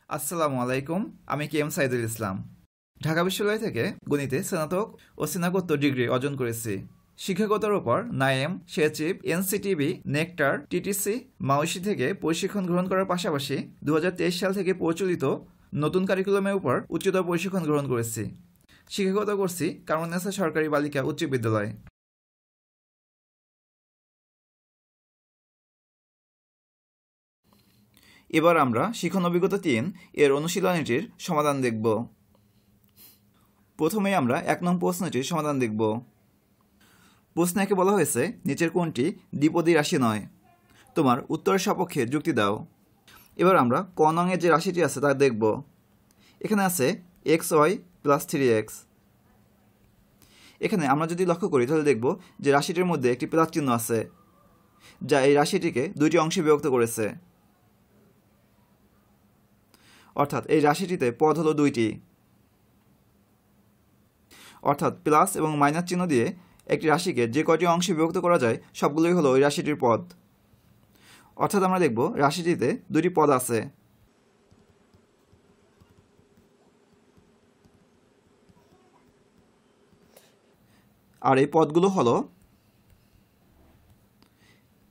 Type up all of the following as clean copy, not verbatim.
আসসালামু আলাইকুম। আমি কেএম সাইদুল ইসলাম। ঢাকা বিশ্ববিদ্যালয় থেকে গণিতে স্নাতক ও স্নাতকোত্তর ডিগ্রি অর্জন করেছি। শিক্ষকতার উপর নাইএম, শেচিপ, এনসিটিবি, নেকটার, টিটিসি, মাউসি থেকে প্রশিক্ষণ গ্রহণ করার পাশাপাশি 2023 সাল থেকে প্রচলিত নতুন কারিকুলামের উপর উচ্চতর প্রশিক্ষণ গ্রহণ করেছি। শিক্ষকতা করছি কারমান্নেসা সরকারি বালিকা উচ্চ বিদ্যালয়। এবার আমরা শিখন অভিজ্ঞতা 3 এর অনুশীলনীটির সমাধান দেখব। প্রথমেই আমরা 1 নং প্রশ্নটির সমাধান দেখব। প্রশ্নে একে বলা হয়েছে, নিচের কোনটি দ্বিপদী রাশি নয়? তোমার উত্তরের সপক্ষে যুক্তি দাও। এবার আমরা ক নং এর যে রাশিটি আছে তা দেখব। এখানে আছে xy প্লাস 3x। এখানে আমরা যদি লক্ষ্য করি তাহলে দেখব যে রাশিটির মধ্যে একটি প্লাস চিহ্ন আছে, যা এই রাশিটিকে দুইটি অংশে বিভক্ত করেছে। অর্থাৎ এই রাশিটিতে পদ হলো দুইটি। অর্থাৎ প্লাস এবং মাইনাস চিহ্ন দিয়ে একটি রাশিকে যে কয়টি অংশে বিভক্ত করা যায় সবগুলোই হলো ওই রাশিটির পদ। অর্থাৎ আমরা দেখব রাশিটিতে দুটি পদ আছে। আর এই পদগুলো হলো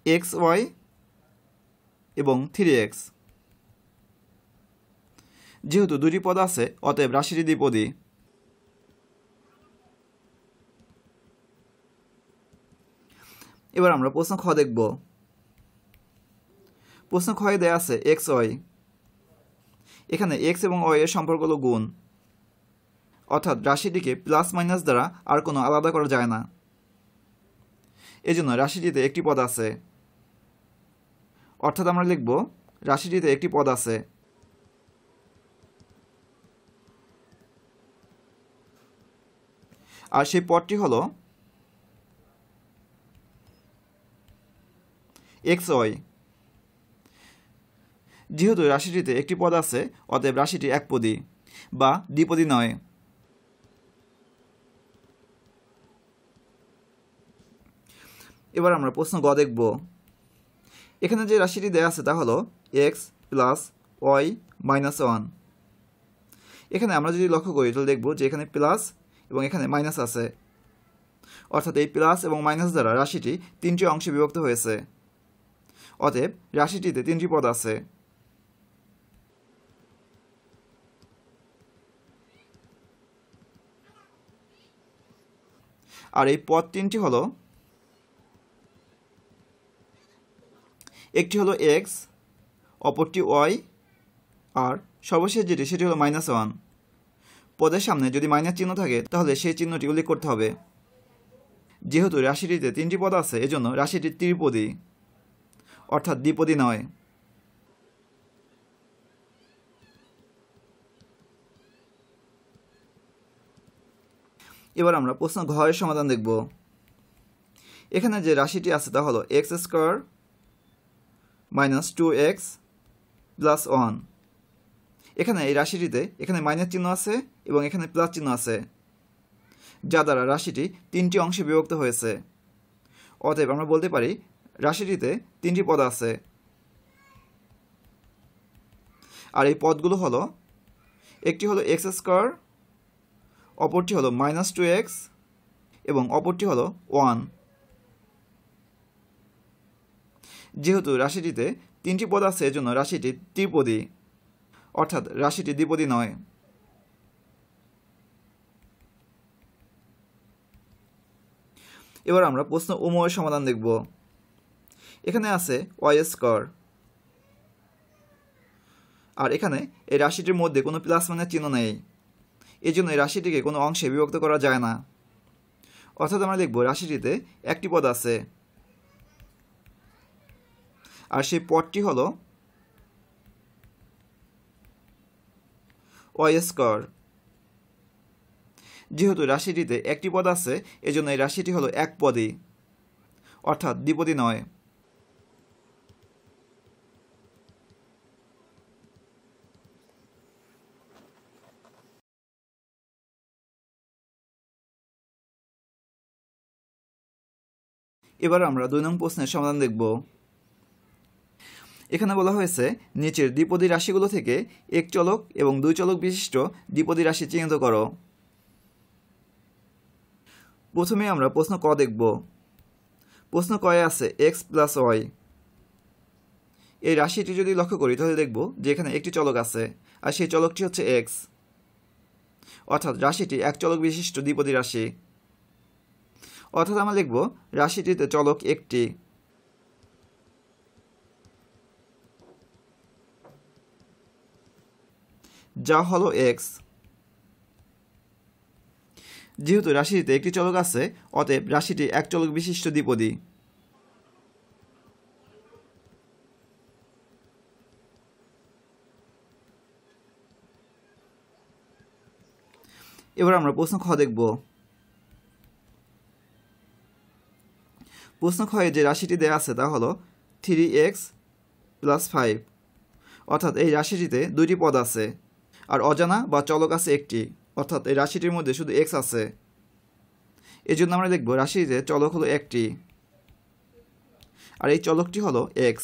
xy এবং 3x। যেহেতু দুটি পদ আছে অতএব রাশিটি দ্বিপদী। এবার আমরা প্রশ্ন খ দেখব। প্রশ্ন খয়ে দেয়া আছে xy। এখানে x এবং y এর সম্পর্ক হলো গুণ। অর্থাৎ রাশিটিকে প্লাস মাইনাস দ্বারা আর কোনো আলাদা করা যায় না। এজন্য রাশিটিতে একটি পদ আছে। অর্থাৎ আমরা লিখব রাশিটিতে একটি পদ আছে। আর সেই পদটি হলো xy। যেহেতু রাশিটিতে একটি পদ আছে অতএব রাশিটি একপদী বা দ্বিপদী নয়। এবার আমরা প্রশ্ন গ দেখব। এখানে যে রাশিটি দেয়া আছে তা হলো x প্লাস y মাইনাস 1। এখানে আমরা যদি লক্ষ্য করি তাহলে দেখব যে এখানে প্লাস এবং এখানে মাইনাস আছে। অর্থাৎ এই প্লাস এবং মাইনাস দ্বারা রাশিটি তিনটি অংশে বিভক্ত হয়েছে। অতএব রাশিটিতে তিনটি পদ আছে। আর এই পদ তিনটি হলো, একটি হলো x, অপরটি y, আর সর্বশেষ যেটি সেটি হলো -1। পদের সামনে যদি মাইনাস চিহ্ন থাকে তাহলে সেই চিহ্নটি উল্লেখ করতে হবে। যেহেতু রাশিটিতে তিনটি পদ আছে এজন্য রাশিটি ত্রিপদী অর্থাৎ দ্বিপদী নয়। এবার আমরা প্রশ্ন ঘ এর সমাধান দেখব। এখানে যে রাশিটি আছে তা হলো x square minus 2x plus 1। এখানে এই রাশিটিতে এখানে মাইনাস চিহ্ন আছে এবং এখানে প্লাস চিহ্ন আছে, যা দ্বারা রাশিটি তিনটি অংশে বিভক্ত হয়েছে। অতএব আমরা বলতে পারি রাশিটিতে তিনটি পদ আছে। আর এই পদগুলো হলো, একটি হলো x স্কয়ার, অপরটি হলো মাইনাস 2x এবং অপরটি হলো 1। যেহেতু রাশিটিতে তিনটি পদ আছে এজন্য রাশিটি ত্রিপদী অর্থাৎ রাশিটি দ্বিপদী নয়। এবার আমরা প্রশ্ন উময়ের সমাধান দেখব। এখানে আছে y স্কয়ার। আর এখানে এই রাশিটির মধ্যে কোনো প্লাস মাইনাস চিহ্ন নেই, এই জন্য এই রাশিটিকে কোনো অংশে বিভক্ত করা যায় না। অর্থাৎ আমরা লিখব রাশিটিতে একটি পদ আছে। আর সেই পদটি হলো y স্কয়ার। যেহেতু রাশিটিতে একটি পদ আছে এজন্য এই রাশিটি হলো একপদী অর্থাৎ দ্বিপদী নয়। এবার আমরা 2 নং প্রশ্নের সমাধান দেখব। এখানে বলা হয়েছে নিচের দ্বিপদী রাশিগুলো থেকে এক চলক এবং দুই চলক বিশিষ্ট দ্বিপদী রাশি চিহ্নিত করো। প্রথমে আমরা প্রশ্ন ক দেখব। প্রশ্ন কয়ে আছে এক্স প্লাস ওয়াই। এই রাশিটি যদি লক্ষ্য করি তাহলে দেখব যে এখানে একটি চলক আছে আর সেই চলকটি হচ্ছে এক্স, অর্থাৎ রাশিটি এক চলক বিশিষ্ট দ্বিপদী রাশি। অর্থাৎ আমরা লিখব রাশিটিতে চলক একটি। যা হলো এক্স। যেহেতু রাশিটিতে একটি চলক আছে অতএব রাশিটি এক চলক বিশিষ্ট দ্বিপদী। এবার আমরা প্রশ্ন খ দেখব। প্রশ্ন খয়ে যে রাশিটি দেওয়া আছে তা হলো 3x + 5, অর্থাৎ এই রাশিটিতে দুইটি পদ আছে আর অজানা বা চলক আছে একটি, অর্থাৎ এই রাশিটির মধ্যে শুধু x আছে। এই জন্য আমরা লিখব রাশিটিতে চলক হলো একটি আর এই চলকটি হলো x।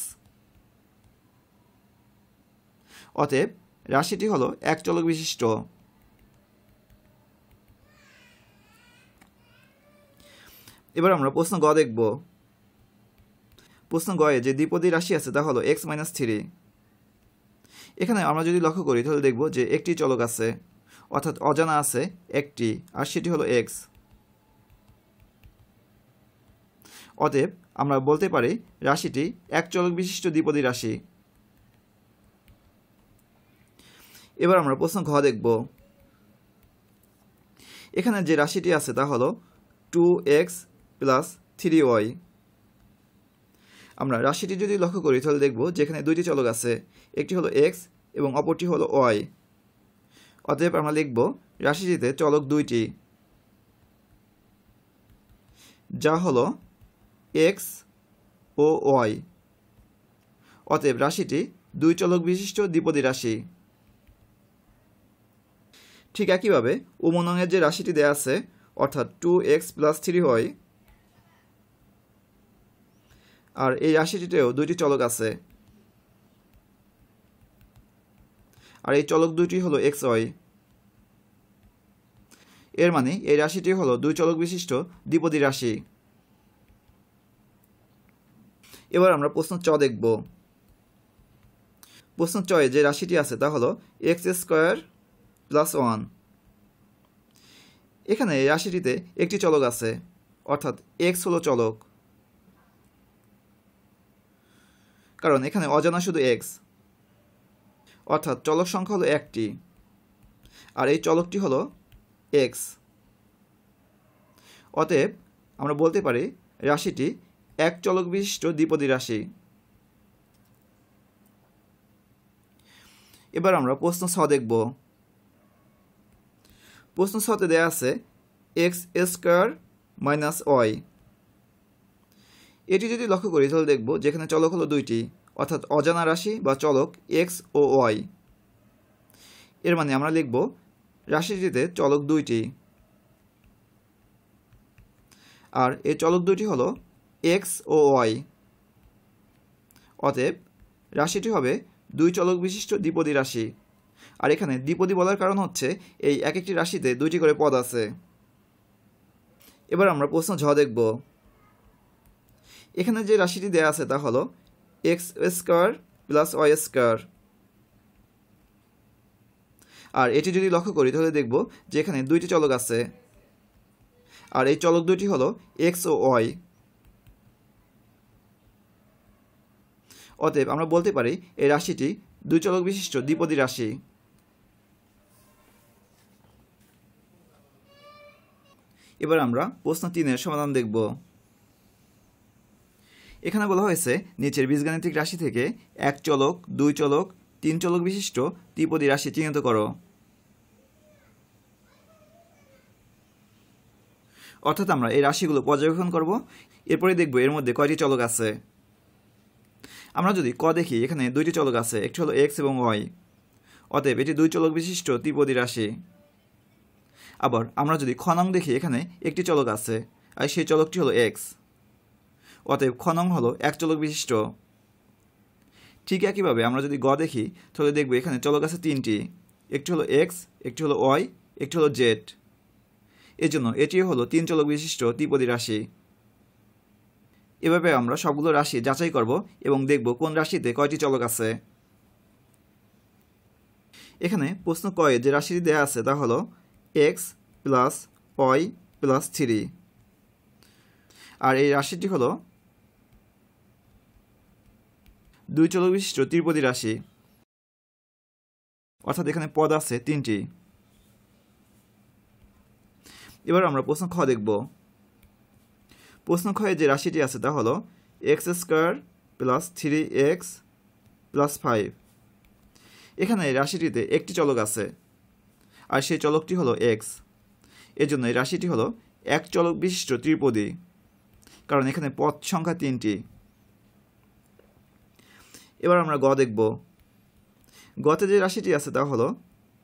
অতএব রাশিটি হলো এক চলক বিশিষ্ট। এবার আমরা প্রশ্ন গ দেখব। প্রশ্ন গয়ে যে দ্বিপদী রাশি আছে তা হলো x - 3। এখানে আমরা যদি লক্ষ্য করি তাহলে দেখব যে একটি চলক আছে, অর্থাৎ অজানা আছে একটি আর সেটি হলো x। অতএব আমরা বলতে পারি রাশিটি এক চলক বিশিষ্ট দ্বিপদী রাশি। এবার আমরা প্রশ্ন ঘ দেখব। এখানে যে রাশিটি আছে তা হলো 2x + 3y। আমরা রাশিটি যদি লক্ষ্য করি তাহলে দেখব যেখানে দুইটি চলক আছে, একটি হলো x এবং অপরটি হলো y। অতএব আমরা লিখব রাশিটিতে চলক দুইটি, যা হলো x ও y। অতএব রাশিটি দুই চলক বিশিষ্ট দ্বিপদী রাশি। ঠিক একইভাবে উমনঙের যে রাশিটি দেয়া আছে অর্থাৎ 2x + 3y, আর এই রাশিটিতেও দুইটি চলক আছে আর এই চলক দুইটি হলো xy। এর মানে এই রাশিটি হলো দুই চলক বিশিষ্ট দ্বিপদী রাশি। এবার আমরা প্রশ্ন চ দেখব। প্রশ্ন চয়ে যে রাশিটি আছে তা হলো x² + 1। এখানে এই রাশিটিতে একটি চলক আছে, অর্থাৎ x হলো চলক, কারণ এখানে অজানা শুধু x, অর্থাৎ চলক সংখ্যা হলো একটি আর এই চলকটি হলো x। অতএব আমরা বলতে পারি রাশিটি এক চলক বিশিষ্ট দ্বিপদী রাশি। এবার আমরা প্রশ্ন ছ দেখব। প্রশ্ন ছতে দেয়া আছে x² - y। এটি যদি লক্ষ্য করি তাহলে দেখব যেখানে চলক হলো দুইটি, অর্থাৎ অজানা রাশি বা চলক x ও y। এর মানে আমরা লিখব রাশিটিতে চলক দুইটি আর এই চলক দুইটি হলো x ও y। অতএব রাশিটি হবে দুই চলক বিশিষ্ট দ্বিপদী রাশি। আর এখানে দ্বিপদী বলার কারণ হচ্ছে এই এক একটি রাশিতে দুইটি করে পদ আছে। এবার আমরা প্রশ্ন ঝ দেখব। এখানে যে রাশিটি দেয়া আছে তা হলো x² + y²। আর এটি যদি লক্ষ্য করি তাহলে দেখব যে এখানে দুইটি চলক আছে আর এই চলক দুইটি হলো x ও y। অতএব আমরা বলতে পারি এই রাশিটি দুই চলক বিশিষ্ট দ্বিপদী রাশি। এবার আমরা প্রশ্ন 3-এর সমাধান দেখব। এখানে বলা হয়েছে নিচের বীজগাণিতিক রাশি থেকে এক চলক, দুই চলক, তিন চলক বিশিষ্ট দ্বিপদী রাশি চিহ্নিত করো। অর্থাৎ আমরা এই রাশিগুলো পর্যবেক্ষণ করব, এরপরে দেখব এর মধ্যে কয়টি চলক আছে। আমরা যদি ক দেখি এখানে দুইটি চলক আছে, একটি হলো x এবং y। অতএব এটি দুই চলক বিশিষ্ট দ্বিপদী রাশি। আবার আমরা যদি খ নং দেখি এখানে একটি চলক আছে আর সেই চলকটি হলো x। অতএব খ নং হলো এক চলক বিশিষ্ট। ঠিক একইভাবে আমরা যদি গ দেখি তাহলে দেখব এখানে চলক আছে তিনটি, একটি হলো এক্স, একটি হলো ওয়াই, একটি হলো জেড। এজন্য এটি হলো তিন চলক বিশিষ্ট ত্রিপদী রাশি। এভাবে আমরা সবগুলো রাশি যাচাই করব এবং দেখব কোন রাশিতে কয়টি চলক আছে। এখানে প্রশ্ন কয়ে যে রাশিটি দেয়া আছে তা হলো এক্স প্লাস ওয়াই প্লাস 3, আর এই রাশিটি হলো দুই চলক বিশিষ্ট ত্রিপদী রাশি, অর্থাৎ এখানে পদ আছে তিনটি। এবার আমরা প্রশ্ন খ দেখব। প্রশ্ন খয়ে যে রাশিটি আছে তা হলো X square plus 3x plus 5। এখানে এই রাশিটিতে একটি চলক আছে, আর সেই চলকটি হলো এক্স। এজন্য এই রাশিটি হলো এক চলক বিশিষ্ট ত্রিপদী, কারণ এখানে পদ সংখ্যা তিনটি। এবার আমরা গ দেখব। গতে যে রাশিটি আছে তা হলো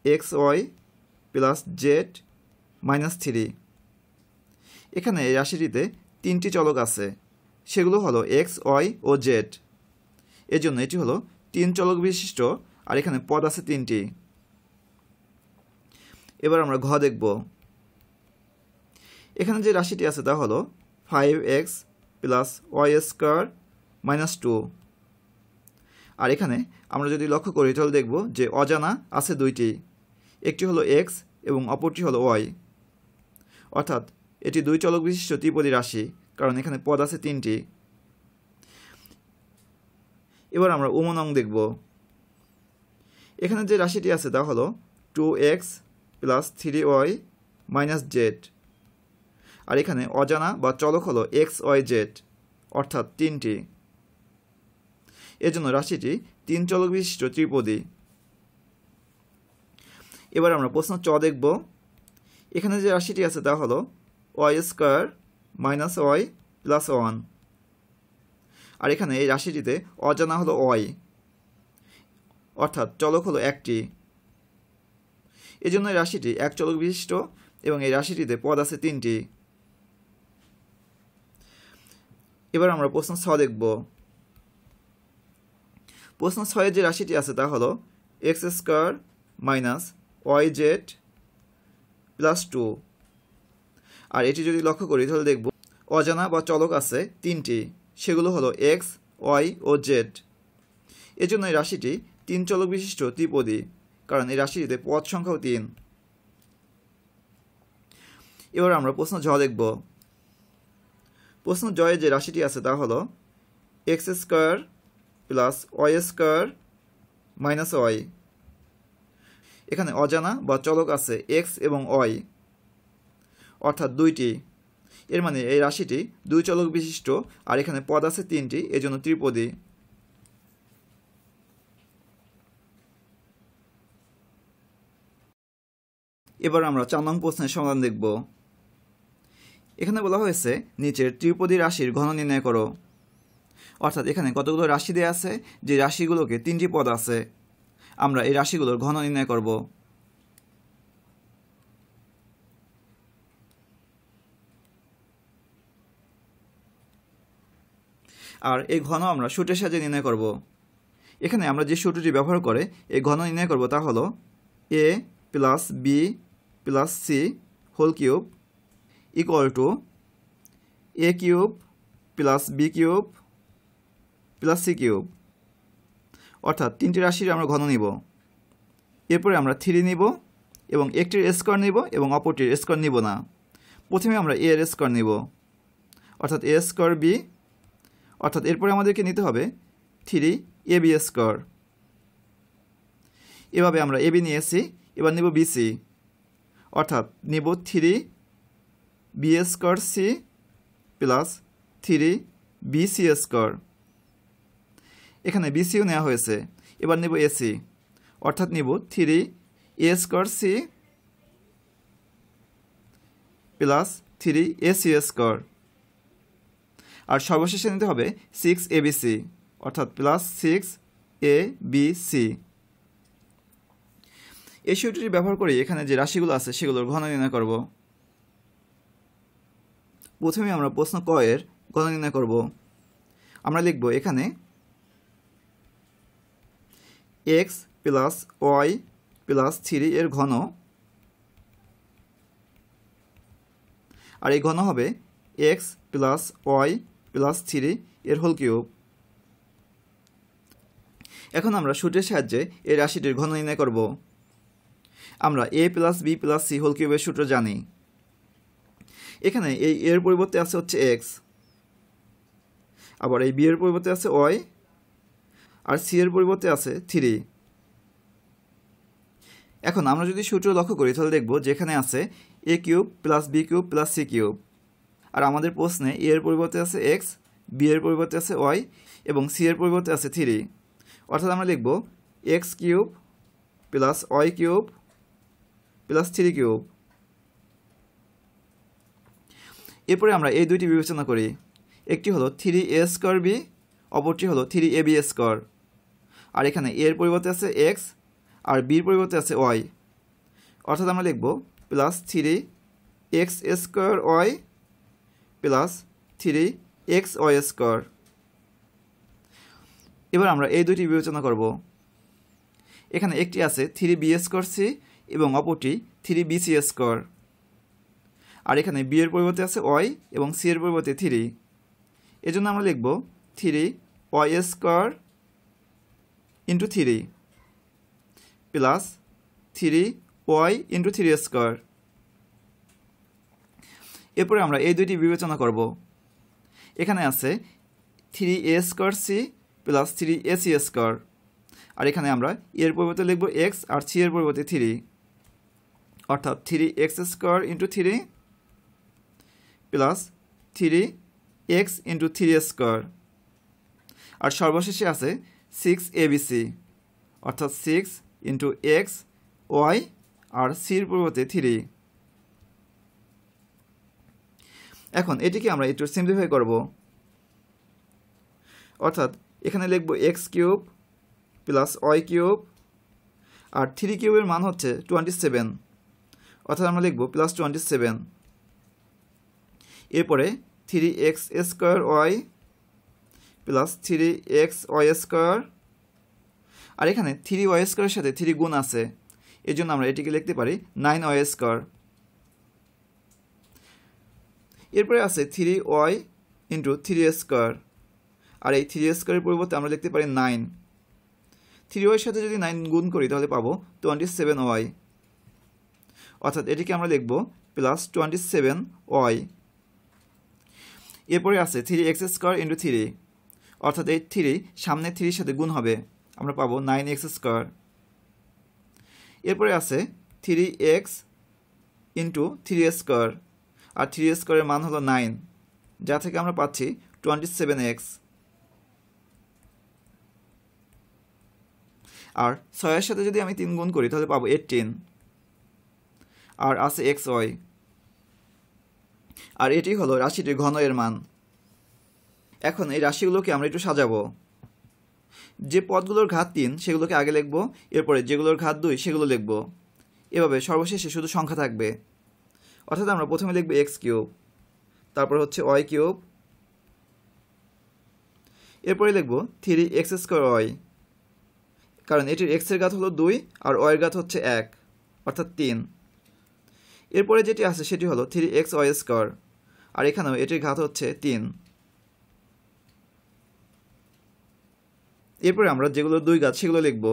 X Y plus Z minus 3। এখানে এই রাশিটিতে তিনটি চলক আছে, সেগুলো হলো এক্স ওয়াই ও জেড। এজন্য এটি হলো তিন চলক বিশিষ্ট, আর এখানে পদ আছে তিনটি। এবার আমরা ঘ দেখব। এখানে যে রাশিটি আছে তা হলো 5x plus Y square minus 2। আর এখানে আমরা যদি লক্ষ্য করি তাহলে দেখব যে অজানা আছে দুইটি, একটি হলো এক্স এবং অপরটি হলো ওয়াই, অর্থাৎ এটি দুই চলক বিশিষ্ট ত্রিপদী রাশি, কারণ এখানে পদ আছে তিনটি। এবার আমরা উমনং দেখব। এখানে যে রাশিটি আছে তা হলো 2x plus 3y minus Z, আর এখানে অজানা বা চলক হলো এক্স ওয়াই জেড, অর্থাৎ তিনটি। এজন্য রাশিটি তিন চলক বিশিষ্ট ত্রিপদী। এবার আমরা প্রশ্ন চ দেখব। এখানে যে রাশিটি আছে তা হলো Y square minus Y plus 1, আর এখানে এই রাশিটিতে অজানা হলো ওয়াই, অর্থাৎ চলক হলো একটি। এজন্য এই রাশিটি এক চলক বিশিষ্ট এবং এই রাশিটিতে পদ আছে তিনটি। এবার আমরা প্রশ্ন ছ দেখব। প্রশ্ন ছয়ে যে রাশিটি আছে তা হলো X square minus Y Z plus 2, আর এটি যদি লক্ষ্য করি তাহলে দেখব অজানা বা চলক আছে তিনটি, সেগুলো হলো এক্স ওয়াই ও জেড। এজন্য এই রাশিটি তিন চলক বিশিষ্ট ত্রিপদী, কারণ এই রাশিটিতে পদ সংখ্যাও 3। এবার আমরা প্রশ্ন ঝ দেখব। প্রশ্ন জয়ে যে রাশিটি আছে তা হলো X square plus Y square minus Y. এখানে অজানা বা চলক আছে এক্স এবং ওয়াই, অর্থাৎ দুইটি। এর মানে এই রাশিটি দুই চলক বিশিষ্ট, আর এখানে পদ আছে তিনটি, এজন্য ত্রিপদী। এবার আমরা 4 নং প্রশ্নের সমাধান দেখব। এখানে বলা হয়েছে নিচের ত্রিপদী রাশির ঘন নির্ণয় করো। অর্থাৎ এখানে কতগুলো রাশি দেওয়া আছে, যে রাশিগুলোকে তিনটি পদ আছে, আমরা এই রাশিগুলোর ঘন নির্ণয় করব। আর এই ঘন আমরা সূত্রের সাহায্যে নির্ণয় করব। এখানে আমরা যে সূত্রটি ব্যবহার করে এই ঘন নির্ণয় করব তা হলো a plus B plus C whole cube equal to a cube plus B cube plus C cube. অর্থাৎ তিনটি রাশির আমরা ঘন নিব। এরপরে আমরা 3 নিব এবং একটির স্কোয়ার নিব এবং অপরটির স্কোয়ার নিব না। প্রথমে আমরা a এর স্কোয়ার নিব, অর্থাৎ a স্কোয়ার বি, অর্থাৎ এরপরে আমাদেরকে নিতে হবে 3ab স্কোয়ার। এভাবে আমরা ab নিয়েছি, এবার নিব bc, অর্থাৎ নিব 3b square C plus 3bc square. এখানে bcও নেওয়া হয়েছে, এবার নিব ac, অর্থাৎ নিব 3a square C plus 3ac square. আর সর্বশেষে নিতে হবে 6abc, অর্থাৎ প্লাস 6abc। এই সূত্রটি ব্যবহার করে এখানে যে রাশিগুলো আছে সেগুলোর ঘন নির্ণয় করব। প্রথমে আমরা প্রশ্ন ক এর ঘন নির্ণয় করব। আমরা লিখব এখানে এক্স প্লাস ওয়াই প্লাস 3 এর ঘন, আর এই ঘন হবে এক্স প্লাস ওয়াই প্লাস 3 এর হোল কিউব। এখন আমরা সূত্রের সাহায্যে এই রাশিটির ঘন নির্ণয় করব। আমরা a plus B plus C whole কিউবের সূত্র জানি। এখানে এই এর পরিবর্তে আছে হচ্ছে এক্স, আবার এই বি এর পরিবর্তে আছে ওয়াই, আর সি এর পরিবর্তে আছে 3। এখন আমরা যদি সূত্র লক্ষ্য করি তাহলে দেখব যেখানে আছে A cube plus B cube plus C cube, আর আমাদের প্রশ্নে এ এর পরিবর্তে আছে এক্স, বি এর পরিবর্তে আছে ওয়াই এবং সি এর পরিবর্তে আছে 3। অর্থাৎ আমরা লিখব X cube plus Y cube plus 3 cube. এরপরে আমরা এই দুইটি বিবেচনা করি। একটি হলো 3a স্কোয়ার বি, অপরটি হলো 3ab স্কোয়ার। আর এখানে এর পরিবর্তে আছে এক্স আর বির পরিবর্তে আছে ওয়াই। অর্থাৎ আমরা লিখব plus 3x square Y plus 3x Y square. এবার আমরা এই দুইটি বিবেচনা করব। এখানে একটি আছে 3b স্কোয়ার সি এবং অপরটি 3bc স্কোয়ার। আর এখানে বি এর পরিবর্তে আছে ওয়াই এবং সি এর পরিবর্তে 3। এজন্য আমরা লিখব 3y square into 3 plus 3y into 3 square. এরপরে আমরা এই দুইটি বিবেচনা করব। এখানে আছে 3a square C plus 3ac square. আর এখানে আমরা এর পরিবর্তে লিখব এক্স আর সি এর পরিবর্তে 3, অর্থাৎ 3x square into 3 plus 3x into 3 square. আর সর্বশেষে আছে 6abc, অর্থাৎ 6 ইন্টু এক্স ওয়াই আর সির পরিবর্তে 3। এখন এটিকে আমরা একটু সিম্পলিফাই করব। অর্থাৎ এখানে লিখব X cube plus Y cube আর 3 কিউবের মান হচ্ছে 27, অর্থাৎ আমরা লিখব প্লাস 27। এরপরে 3x square Y plus 3x Y square, আর এখানে 3y স্কোয়ারের সাথে 3 গুণ আছে, এই জন্য আমরা এটিকে লিখতে পারি 9y স্কোয়ার। এরপরে আছে 3y ইন্টু 3 স্কোয়ার, আর এই 3 স্কোয়ারের পরিবর্তে আমরা লিখতে পারি 9। 3y এর সাথে যদি 9 গুণ করি তাহলে পাবো 27y, অর্থাৎ এটিকে আমরা লিখব প্লাস 27y। এরপরে আছে 3x স্কোয়ার ইন্টু 3, অর্থাৎ এই 3 সামনে 3 সাথে গুণ হবে, আমরা পাবো 9x স্কোয়ার। এরপরে আছে 3x ইন্টু 3 স্কোয়ার, আর 3 স্কোয়ারের মান হলো 9, যা থেকে আমরা পাচ্ছি 27x। আর 6 এর সাথে যদি আমি 3 গুণ করি তাহলে পাবো 18, আর আছে xy। আর এটি হলো রাশিটির ঘন এর মান। এখন এই রাশিগুলোকে আমরা একটু সাজাবো। যে পদগুলোর ঘাত 3 সেগুলোকে আগে লিখব, এরপরে যেগুলোর ঘাত 2 সেগুলো লিখব। এভাবে সর্বশেষে শুধু সংখ্যা থাকবে। অর্থাৎ আমরা প্রথমে লিখব এক্স কিউব, তারপর হচ্ছে ওয়াই কিউব, এরপরে লিখব 3x স্কোয়ার ওয়াই, কারণ এটির x এর ঘাত হলো 2 আর y এর ঘাত হচ্ছে 1, অর্থাৎ 3। এরপরে যেটি আছে সেটি হলো 3x ওয়াই স্কোয়ার, আর এখানেও এটির ঘাত হচ্ছে 3। এরপরে আমরা যেগুলো 2 ঘাত সেগুলো লিখব।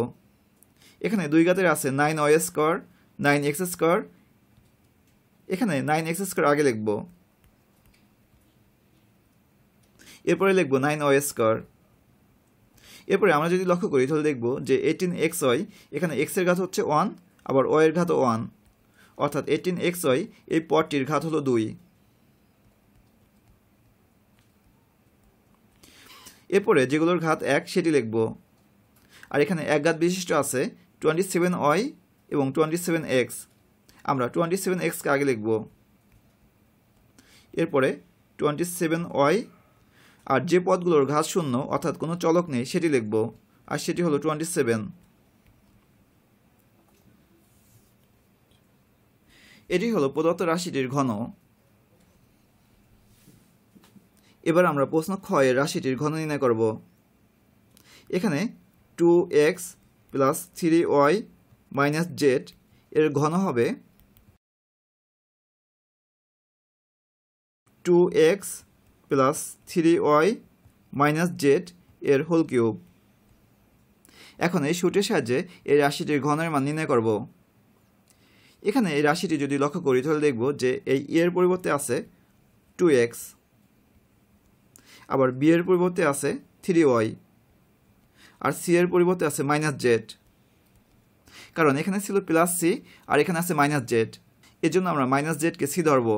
এখানে 2 ঘাতের আছে 9y স্কোয়ার, 9x স্কোয়ার, এখানে 9x স্কোয়ার আগে লিখব, এরপরে লিখব 9y স্কোয়ার। এরপরে আমরা যদি লক্ষ্য করি তাহলে দেখব যে 18xy, এখানে x এর ঘাত হচ্ছে 1 আবার y এর ঘাতও 1, অর্থাৎ 18xy এই পদটির ঘাত হলো 2। এরপরে যেগুলোর ঘাত 1 সেটি লিখব। আর এখানে এক ঘাত বিশিষ্ট আছে 27y এবং 27x, আমরা 27x কে আগে লিখব, এরপরে 27y, আর যে পদগুলোর ঘাত শূন্য অর্থাৎ কোনো চলক নেই সেটি লিখব, আর সেটি হলো 27। এটি হলো প্রদত্ত রাশিটির ঘন। এবার আমরা প্রশ্ন খ এর রাশিটির ঘন নির্ণয় করব। এখানে 2x plus 3y minus Z এর ঘন হবে 2x plus 3y minus Z এর হোল কিউব। এখন এই সূত্রের সাহায্যে এই রাশিটির ঘনের মান নির্ণয় করব। এখানে এই রাশিটি যদি লক্ষ্য করি তাহলে দেখব যে এই এর পরিবর্তে আছে 2x, আবার b এর পরিবর্তে আছে 3y, আর c এর পরিবর্তে আছে মাইনাস জেড। কারণ এখানে ছিল প্লাস c আর এখানে আছে মাইনাস জেড, এর জন্য আমরা মাইনাস জেডকে c ধরব।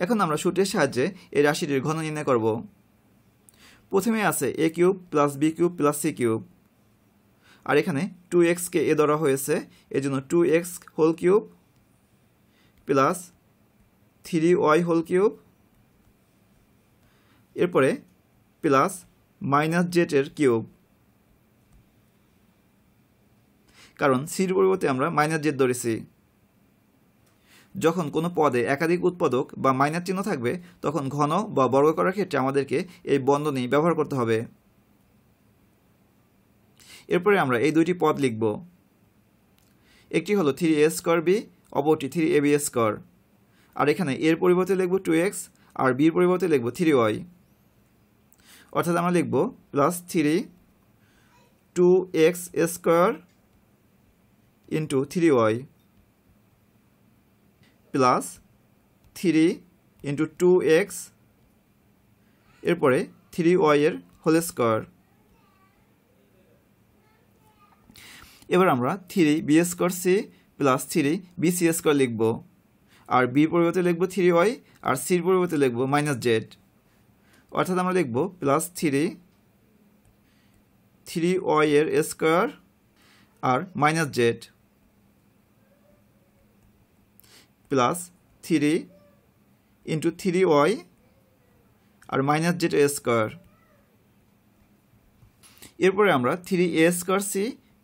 এখন আমরা সূত্রের সাহায্যে এই রাশিটির ঘন নির্ণয় করব। প্রথমে আছে a cube plus b cube plus c cube, আর এখানে 2x কে a ধরা হয়েছে, এজন্য 2x whole cube plus 3y whole cube, এরপরে প্লাস মাইনাস জেড এর কিউব। কারণ সির পরিবর্তে আমরা মাইনাস জেড ধরেছি। যখন কোনো পদে একাধিক উৎপাদক বা মাইনাস চিহ্ন থাকবে তখন ঘন বা বর্গ করার ক্ষেত্রে আমাদেরকে এই বন্ধনী ব্যবহার করতে হবে। এরপরে আমরা এই দুইটি পদ লিখব। একটি হলো 3a স্কয়ার b, অপরটি 3ab স্কয়ার। আর এখানে এর পরিবর্তে লিখব 2x আর b এর পরিবর্তে লিখব 3y। অর্থাৎ আমরা লিখব plus 3 2x square into 3y plus 3 into 2x এরপরে 3y এর হোল স্কয়ার। এবার আমরা 3b square c plus 3bc square লিখব, আর b এর পরিবর্তে লিখব 3y আর c এর পরিবর্তে লিখব মাইনাস জেড। অর্থাৎ আমরা লিখব প্লাস 3y এর স্কয়ার আর minus Z plus 3 into 3y আর মাইনাস জেড এর স্কয়ার। এরপরে আমরা 3a square c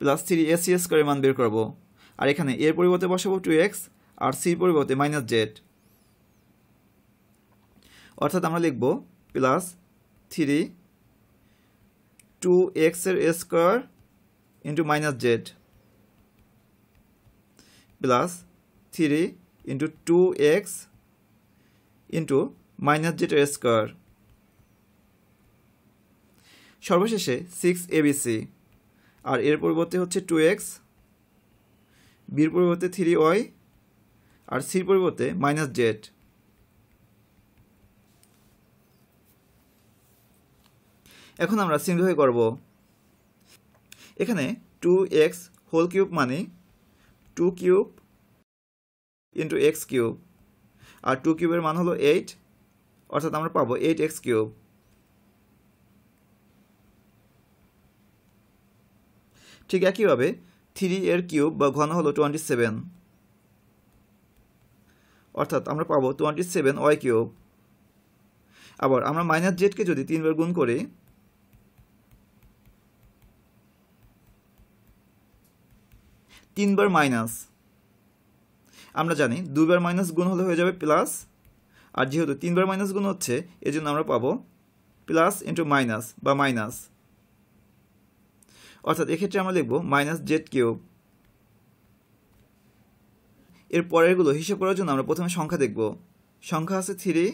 plus 3ac স্কয়ারের মান বের করব, আর এখানে এর পরিবর্তে বসাবো 2x আর c পরিবর্তে মাইনাস জেড। অর্থাৎ আমরা লিখব প্লাস 3 2x এর square into minus Z plus 3 into 2x into minus Z এর স্কয়ার। সর্বশেষে 6abc, আর এর পরিবর্তে হচ্ছে 2x, b এর পরিবর্তে 3y আর c এর পরিবর্তে মাইনাস জেড। এখন আমরা সিম্পলিফাই করব। এখানে 2x হোল কিউব মানে 2 কিউব ইন্টু x কিউব, আর 2 কিউবের মান হলো 8, অর্থাৎ আমরা পাবো 8x কিউব। ঠিক একইভাবে 3 এর কিউব বা ঘন হলো 27, অর্থাৎ আমরা পাবো 27y কিউব। আবার আমরা মাইনাস জেডকে যদি 3 বার গুণ করি, তিনবার মাইনাস, আমরা জানি 2 বার মাইনাস গুণ হলে হয়ে যাবে প্লাস, আর যেহেতু 3 বার মাইনাস গুণ হচ্ছে এজন্য আমরা পাবো প্লাস ইন্টু মাইনাস বা মাইনাস। অর্থাৎ এক্ষেত্রে আমরা লিখব মাইনাস জেড কিউব। এর পরেরগুলো হিসাব করার জন্য আমরা প্রথমে সংখ্যা দেখব। সংখ্যা আছে 3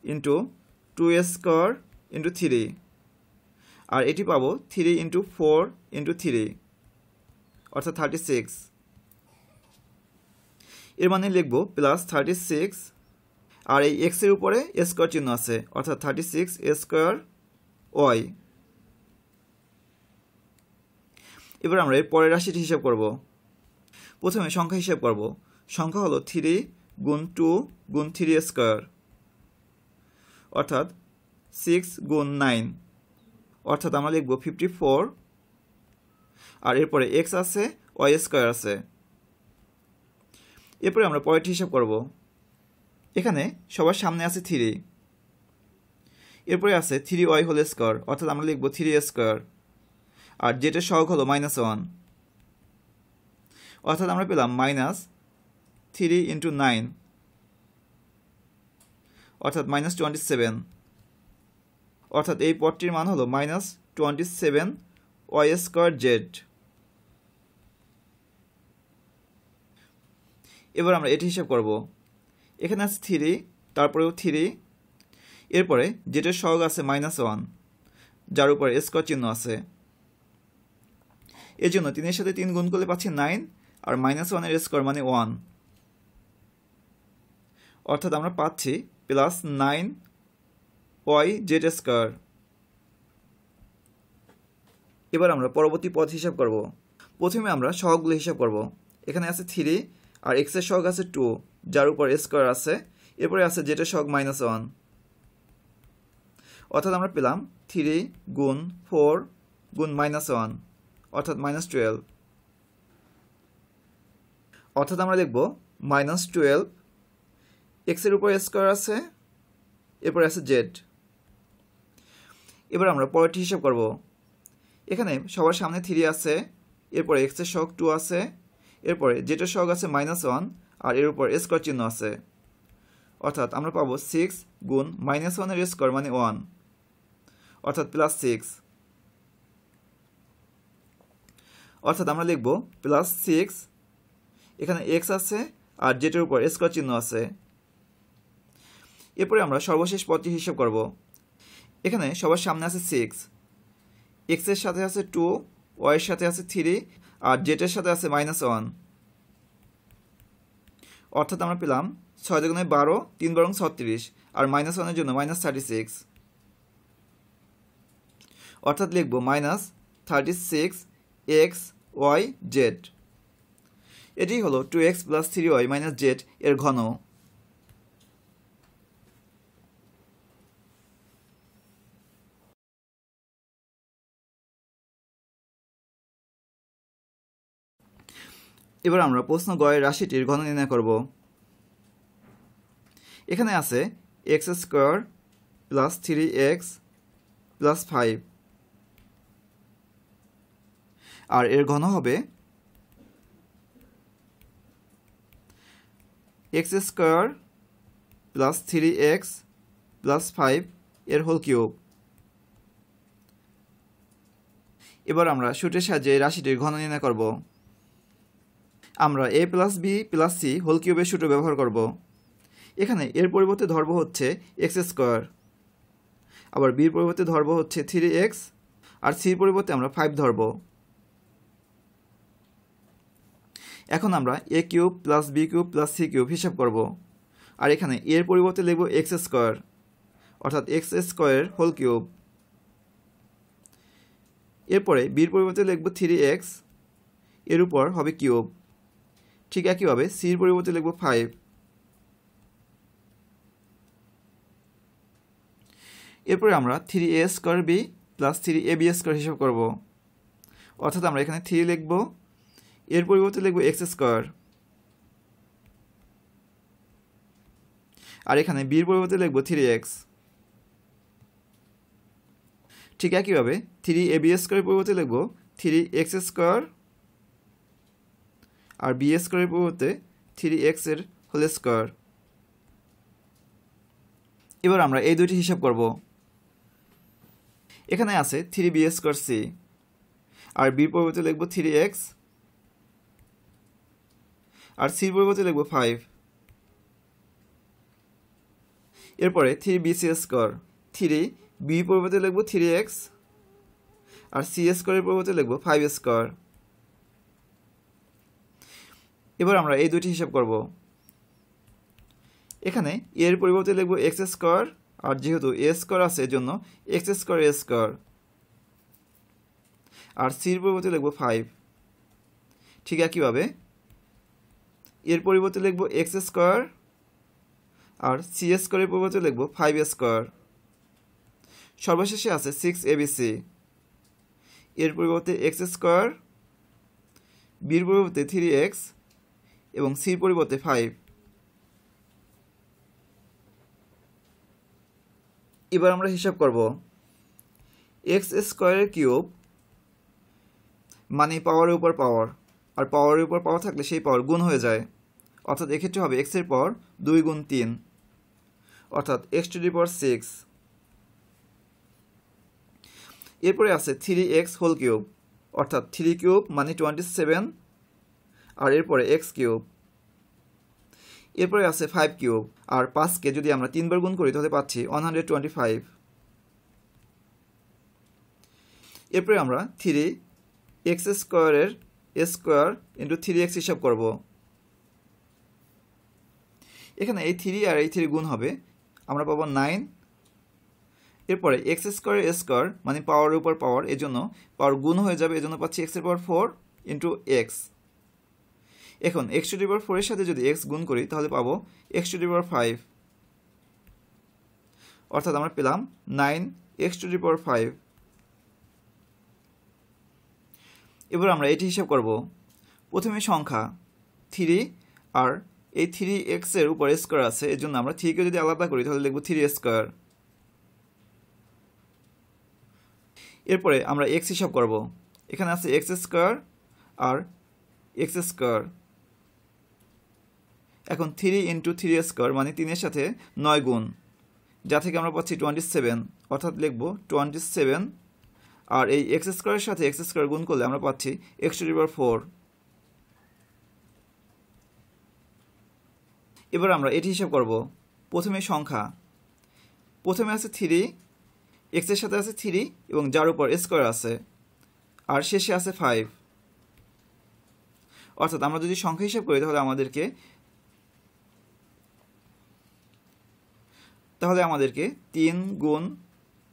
ইন্টু 2a স্কয়ার ইন্টু 3, আর এটি পাবো 3 ইন্টু 4 ইন্টু 3, অর্থাৎ 36। এর মানে লিখব প্লাস 36, আর এই x এর উপরে স্কয়ার চিহ্ন আছে, অর্থাৎ 36 স্কয়ার y। এবার আমরা এর পরের রাশিটি হিসাব করব। প্রথমে সংখ্যা হিসাব করব। সংখ্যা হলো 3 গুণ 2 গুণ 3 স্কয়ার, অর্থাৎ 6 গুণ 9, অর্থাৎ আমরা লিখব 54, আর এরপরে x আছে y স্কয়ার আছে। এরপরে আমরা পরেরটি হিসাব করব। এখানে সবার সামনে আছে 3, এরপরে আছে 3y হোল স্কয়ার, অর্থাৎ আমরা লিখব 3a স্কয়ার, আর যেটার সহগ হলো -1, অর্থাৎ আমরা পেলাম -3 ইন্টু 9, অর্থাৎ -27, অর্থাৎ এই পদটির মান হলো 27y² z। এবার আমরা এটি হিসাব করব। এখানে আছে 3, তারপরেও 3, এরপরে জেটের সহগ আছে -1, যার উপরে স্কোয়ার চিহ্ন আছে। এর জন্য 3 এর সাথে 3 গুণ করলে পাচ্ছি 9, আর -1 এর স্কোয়ার মানে 1, অর্থাৎ আমরা পাচ্ছি +9yz²। এবার আমরা পরবর্তী পদ হিসাব করব। প্রথমে আমরা সহগগুলো হিসাব করব। এখানে আছে 3, আর x এর সহগ আছে 2, যার উপর স্কোয়ার আছে, এরপরে আছে জেটের সহগ -1, অর্থাৎ আমরা পেলাম 3 গুণ 4 গুণ -1, অর্থাৎ -12, অর্থাৎ আমরা লিখব -12, x এর উপর স্কোয়ার আছে, এরপরে আছে z। এবার আমরা পরেরটি হিসাব করব। এখানে সবার সামনে 3 আছে, এরপরে x এর সহগ 2 আছে, এরপরে জেটের সহগ আছে -1, আর এর উপর স্কোয়ার চিহ্ন আছে, অর্থাৎ আমরা পাবো 6 গুণ -1 এর স্কোয়ার মানে 1, অর্থাৎ +6, অর্থাৎ আমরা লিখব +6, এখানে x আছে আর জেটের উপর স্কোয়ার চিহ্ন আছে। এরপরে আমরা সর্বশেষ পদটি হিসাব করব। এখানে সবার সামনে আছে 6, x এর সাথে আছে 2, y এর সাথে আছে 3, আর z এর সাথে আছে -1, অর্থাৎ আমরা পেলাম 6 × 12, 3 × 36, আর -1 এর জন্য -36, অর্থাৎ লিখব -36x y z। এটি হলো 2x + 3y - z এর ঘন। এবার আমরা প্রশ্ন গ এর রাশিটির ঘন নির্ণয় করব। এখানে আছে x² + 3x + 5, আর এর ঘন হবে x² + 3x + 5 এর হোল কিউব। এবার আমরা সূত্রের সাহায্যে এই রাশিটির ঘন নির্ণয় করব। আমরা a + b + c হোল কিউবের সূত্র ব্যবহার করব। এখানে এর পরিবর্তে ধরব হচ্ছে x², আবার b এর পরিবর্তে ধরব হচ্ছে 3x, আর c এর পরিবর্তে আমরা 5 ধরব। এখন আমরা a³ + b³ + c³ হিসাব করব, আর এখানে এর পরিবর্তে লিখব x², অর্থাৎ x² এর হোল কিউব। এরপরে b এর পরিবর্তে লিখব 3x, এর উপর হবে কিউব। ঠিক একইভাবে c এর পরিবর্তে লিখব 5। এরপরে আমরা 3a² + 3ab² হিসাব করব, অর্থাৎ আমরা এখানে 3 লিখব, এর পরিবর্তে লিখব x², আর এখানে b এর পরিবর্তে লিখব 3x। ঠিক একইভাবে 3ab² এর পরিবর্তে লিখব 3x², আর b² এর পরিবর্তে 3x এর হোল স্কয়ার। এবার আমরা এই দুইটি হিসাব করব। এখানে আছে 3b² c, আর b পরিবর্তে লিখব 3x, আর c পরিবর্তে লিখব 5। এরপরে 3bc², 3b পরিবর্তে লিখব 3x, আর c² এর পরিবর্তে লিখব 5²। এবার আমরা এই দুইটি হিসাব করব। এখানে এর পরিবর্তে লিখব x², আর যেহেতু a² আছে এজন্য x²a², আর c এর পরিবর্তে লিখব 5। ঠিক একইভাবে এর পরিবর্তে লিখব x², আর c² এর পরিবর্তে লিখব 5² সর্বশেষে আছে 6abc, এর পরিবর্তে x², b এর পরিবর্তে 3x, এবং c এর পরিবর্তে 5। এবার আমরা হিসাব করব x² এর কিউব মানে পাওয়ারের উপর পাওয়ার, আর পাওয়ারের উপর পাওয়ার থাকলে সেই পাওয়ার গুণ হয়ে যায়, অর্থাৎ এক্ষেত্রে হবে x এর পাওয়ার 2 গুণ 3, অর্থাৎ x⁶। এরপরে আছে 3x হোল কিউব, অর্থাৎ 3 কিউব মানে 27, আর এরপরে x কিউব। এরপরে আছে 5 কিউব, আর 5কে যদি আমরা 3 বার গুণ করি তাহলে পাচ্ছি 125। এরপরে আমরা 3x স্কোয়ারের স্কোয়ার ইন্টু 3x হিসাব করব। এখানে এই 3 আর এই 3 গুণ হবে, আমরা পাবো 9। এরপরে x স্কোয়ার স্কোয়ার মানে পাওয়ারের উপর পাওয়ার, এই জন্য পাওয়ার গুণ হয়ে যাবে, এই জন্য পাচ্ছি x এর পাওয়ার 4 ইন্টু x। এখন x টু দি পাওয়ার 4 এর সাথে যদি x গুণ করি তাহলে পাবো x টু দি পাওয়ার 5, অর্থাৎ আমরা পেলাম 9x টু দি পাওয়ার 5। এবার আমরা এটি হিসাব করব। প্রথমে সংখ্যা 3, আর এই 3x এর উপর স্কোয়ার আছে, এর জন্য আমরা 3 কে যদি আলাদা করি তাহলে লিখব 3 স্কোয়ার। এরপরে আমরা x হিসাব করব। এখানে আছে x স্কোয়ার আর x স্কোয়ার। এখন 3 ইন্টু 3 স্কোয়ার মানে 3 এর সাথে 9 গুণ, যা থেকে আমরা পাচ্ছি 27, অর্থাৎ লিখব 27। আর এই x স্কোয়ারের সাথে x স্কোয়ার গুণ করলে আমরা পাচ্ছি x টু দি পাওয়ার 4। এবার আমরা এটি হিসাব করব। প্রথমে সংখ্যা, প্রথমে আছে 3, x এর সাথে আছে 3 এবং যার উপর স্কোয়ার আছে, আর শেষে আছে 5, অর্থাৎ আমরা যদি সংখ্যা হিসাব করি তাহলে আমাদেরকে 3 গুণ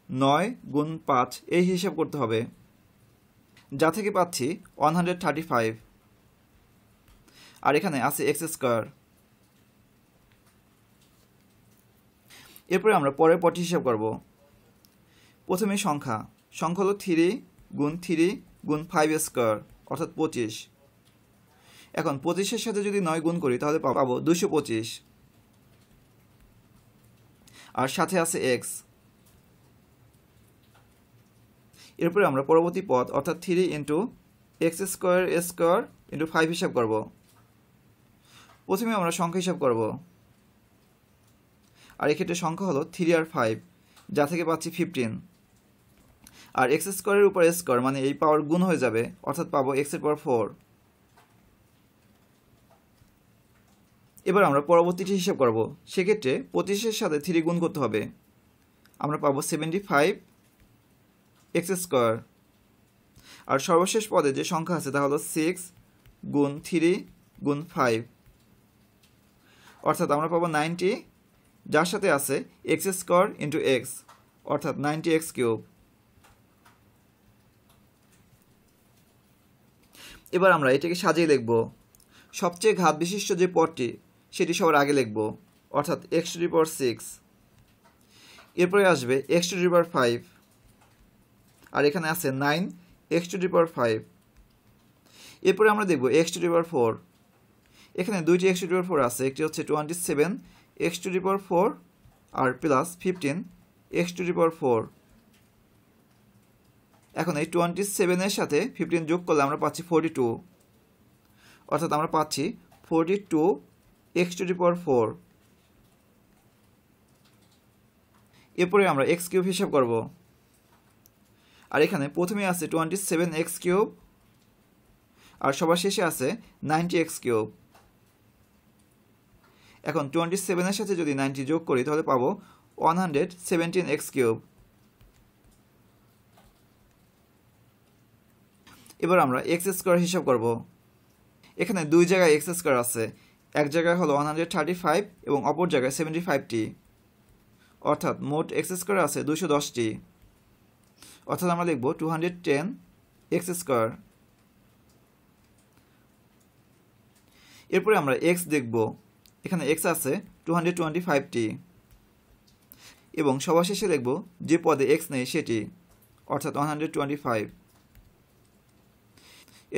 9 গুণ 5 এই হিসাব করতে হবে, যা থেকে পাচ্ছি 135। আর এখানে আছে x স্কোয়ার। এরপরে আমরা পরের পরটি হিসাব করব। প্রথমে সংখ্যা হলো 3 গুণ 3 গুণ 5 স্কোয়ার, অর্থাৎ 25। এখন 25 এর সাথে যদি 9 গুণ করি তাহলে পাবো 225, আর সাথে আছে x। এরপরে আমরা পরবর্তী পদ অর্থাৎ 3 into x square square into 5 হিসাব করব। প্রথমে আমরা সংখ্যা হিসাব করব, আর এক্ষেত্রে সংখ্যা হলো 3 আর 5, যা থেকে পাচ্ছি 15। আর x স্কোয়ারের উপর স্কোয়ার মানে এই পাওয়ার গুণ হয়ে যাবে, অর্থাৎ পাবো x এর পাওয়ার 4। এবার আমরা পরবর্তীটি হিসাব করব। সেক্ষেত্রে 25 এর সাথে 3 গুণ করতে হবে, আমরা পাবো 75 x স্কোয়ার। আর সর্বশেষ পদে যে সংখ্যা আছে তা হলো 6 গুণ 3 গুণ 5, অর্থাৎ আমরা পাবো 90, যার সাথে আছে x স্কোয়ার ইন্টু x, অর্থাৎ 90x কিউব। এবার আমরা এটাকে সাজিয়ে লিখব। সবচেয়ে ঘাত বিশিষ্ট যে পদটি সেটি সবার আগে লিখব, অর্থাৎ x টু দি পাওয়ার 6। এরপরে আসবে x টু দি পাওয়ার 5, আর এখানে আছে 9x টু দি পাওয়ার 5। এরপরে আমরা দেখব x টু দি পাওয়ার 4। এখানে দুইটি x টু দি পাওয়ার 4 আছে, একটি হচ্ছে 27x টু দি পাওয়ার 4 আর plus 15x to the power 4। এখন এই 27 এর সাথে 15 যোগ করলে আমরা পাচ্ছি 42, অর্থাৎ আমরা পাচ্ছি 42x টু দি পাওয়ার 4। এরপরে আমরা x কিউব হিসাব করব। আর এখানে প্রথমে আছে 27x কিউব, আর সবার শেষে আছে 90x কিউব। এখন 27 এর সাথে যদি 90 যোগ করি তাহলে পাবো 117x কিউব। এবার আমরা x স্কোয়ার হিসাব করব। এখানে দুই জায়গায় x স্কোয়ার আছে, এক জায়গায় হলো 135 এবং অপর জায়গায় 75টি, অর্থাৎ মোট x স্কোয়ার আছে 210টি, অর্থাৎ আমরা লিখব 210x স্কোয়ার। এরপরে আমরা x দেখব। এখানে x আছে 225টি, এবং সবার শেষে লিখব যে পদে x নেই সেটি, অর্থাৎ 125।